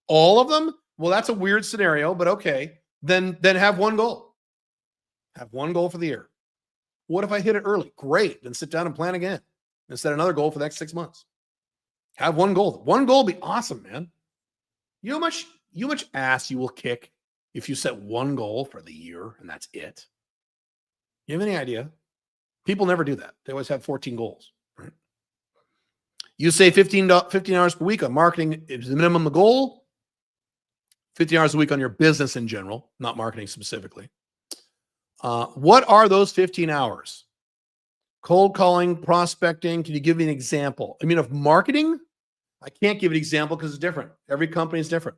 All of them? Well, that's a weird scenario, but okay. Then have one goal. Have one goal for the year. What if I hit it early? Great. Then sit down and plan again and set another goal for the next 6 months. Have one goal. One goal would be awesome, man. You know how much ass you will kick if you set one goal for the year and that's it? You have any idea? People never do that. They always have 14 goals. Right? You say 15 hours per week on marketing is the minimum the goal. 15 hours a week on your business in general, not marketing specifically. What are those 15 hours? Cold calling, prospecting. Can you give me an example? I mean, of marketing, I can't give an example because it's different. Every company is different.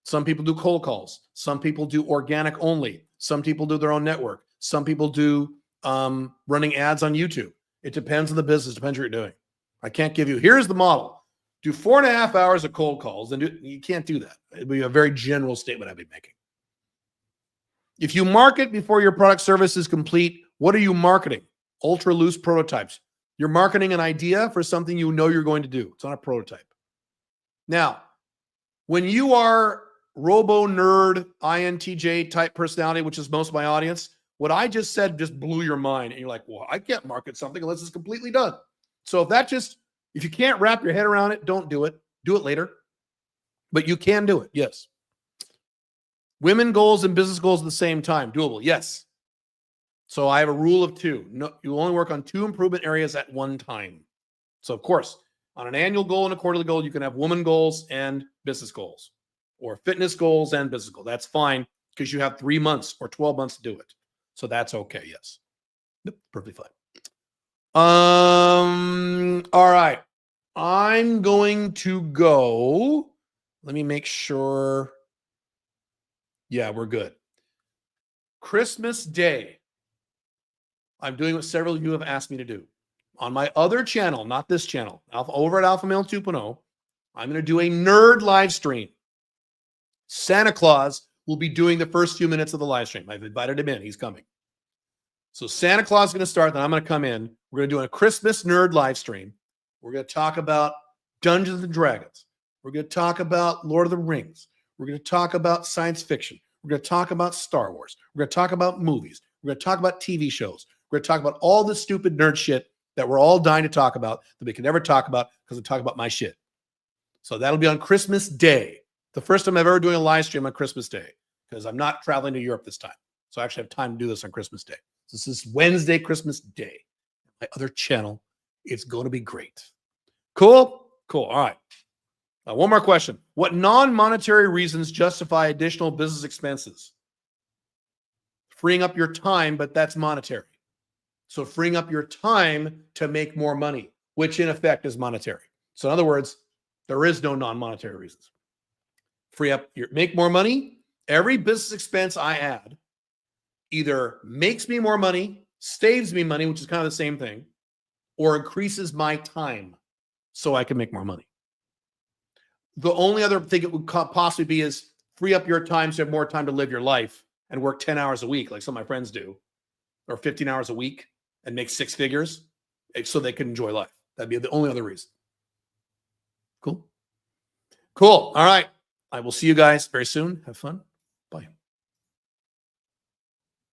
Some people do cold calls. Some people do organic only. Some people do their own network. Some people do running ads on YouTube. It depends on the business. Depends what you're doing. I can't give you, here's the model. Do 4.5 hours of cold calls. You can't do that. It'd be a very general statement I'd be making. If you market before your product service is complete, what are you marketing? Ultra loose prototypes. You're marketing an idea for something you know you're going to do. It's not a prototype. Now, when you are robo nerd, INTJ type personality, which is most of my audience, What I just said just blew your mind. And you're like, well, I can't market something unless it's completely done. So if you can't wrap your head around it, don't do it. Do it later. But you can do it. Yes. Women goals and business goals at the same time. Doable. Yes. So I have a rule of 2. No, you only work on 2 improvement areas at one time. So of course, on an annual goal and a quarterly goal, you can have woman goals and business goals, or fitness goals and business goals. That's fine because you have 3 months or 12 months to do it. So that's okay. Yes. Yep, perfectly fine. All right. I'm going to go. Let me make sure. Yeah, we're good. Christmas Day. I'm doing what several of you have asked me to do. On my other channel, not this channel, over at Alpha Male 2.0, I'm going to do a nerd live stream. Santa Claus will be doing the first few minutes of the live stream. I've invited him in. He's coming. So Santa Claus is going to start, then I'm going to come in. We're going to do a Christmas nerd live stream. We're going to talk about Dungeons and Dragons. We're going to talk about Lord of the Rings. We're going to talk about science fiction. We're going to talk about Star Wars. We're going to talk about movies. We're going to talk about TV shows. We're going to talk about all the stupid nerd shit that we're all dying to talk about that we can never talk about because we talk about my shit. So that'll be on Christmas Day. The first time I'm ever doing a live stream on Christmas Day because I'm not traveling to Europe this time. So I actually have time to do this on Christmas Day. So this is Wednesday, Christmas Day. My other channel. It's going to be great. Cool? Cool. All right. One more question. What non-monetary reasons justify additional business expenses? Freeing up your time, but that's monetary. So freeing up your time to make more money, which in effect is monetary. So in other words, there is no non-monetary reasons. Make more money. Every business expense I add either makes me more money, saves me money, which is kind of the same thing, or increases my time so I can make more money. The only other thing it would possibly be is free up your time so you have more time to live your life and work 10 hours a week like some of my friends do, or 15 hours a week and make 6 figures so they can enjoy life. That'd be the only other reason. Cool? Cool. All right. I will see you guys very soon. Have fun.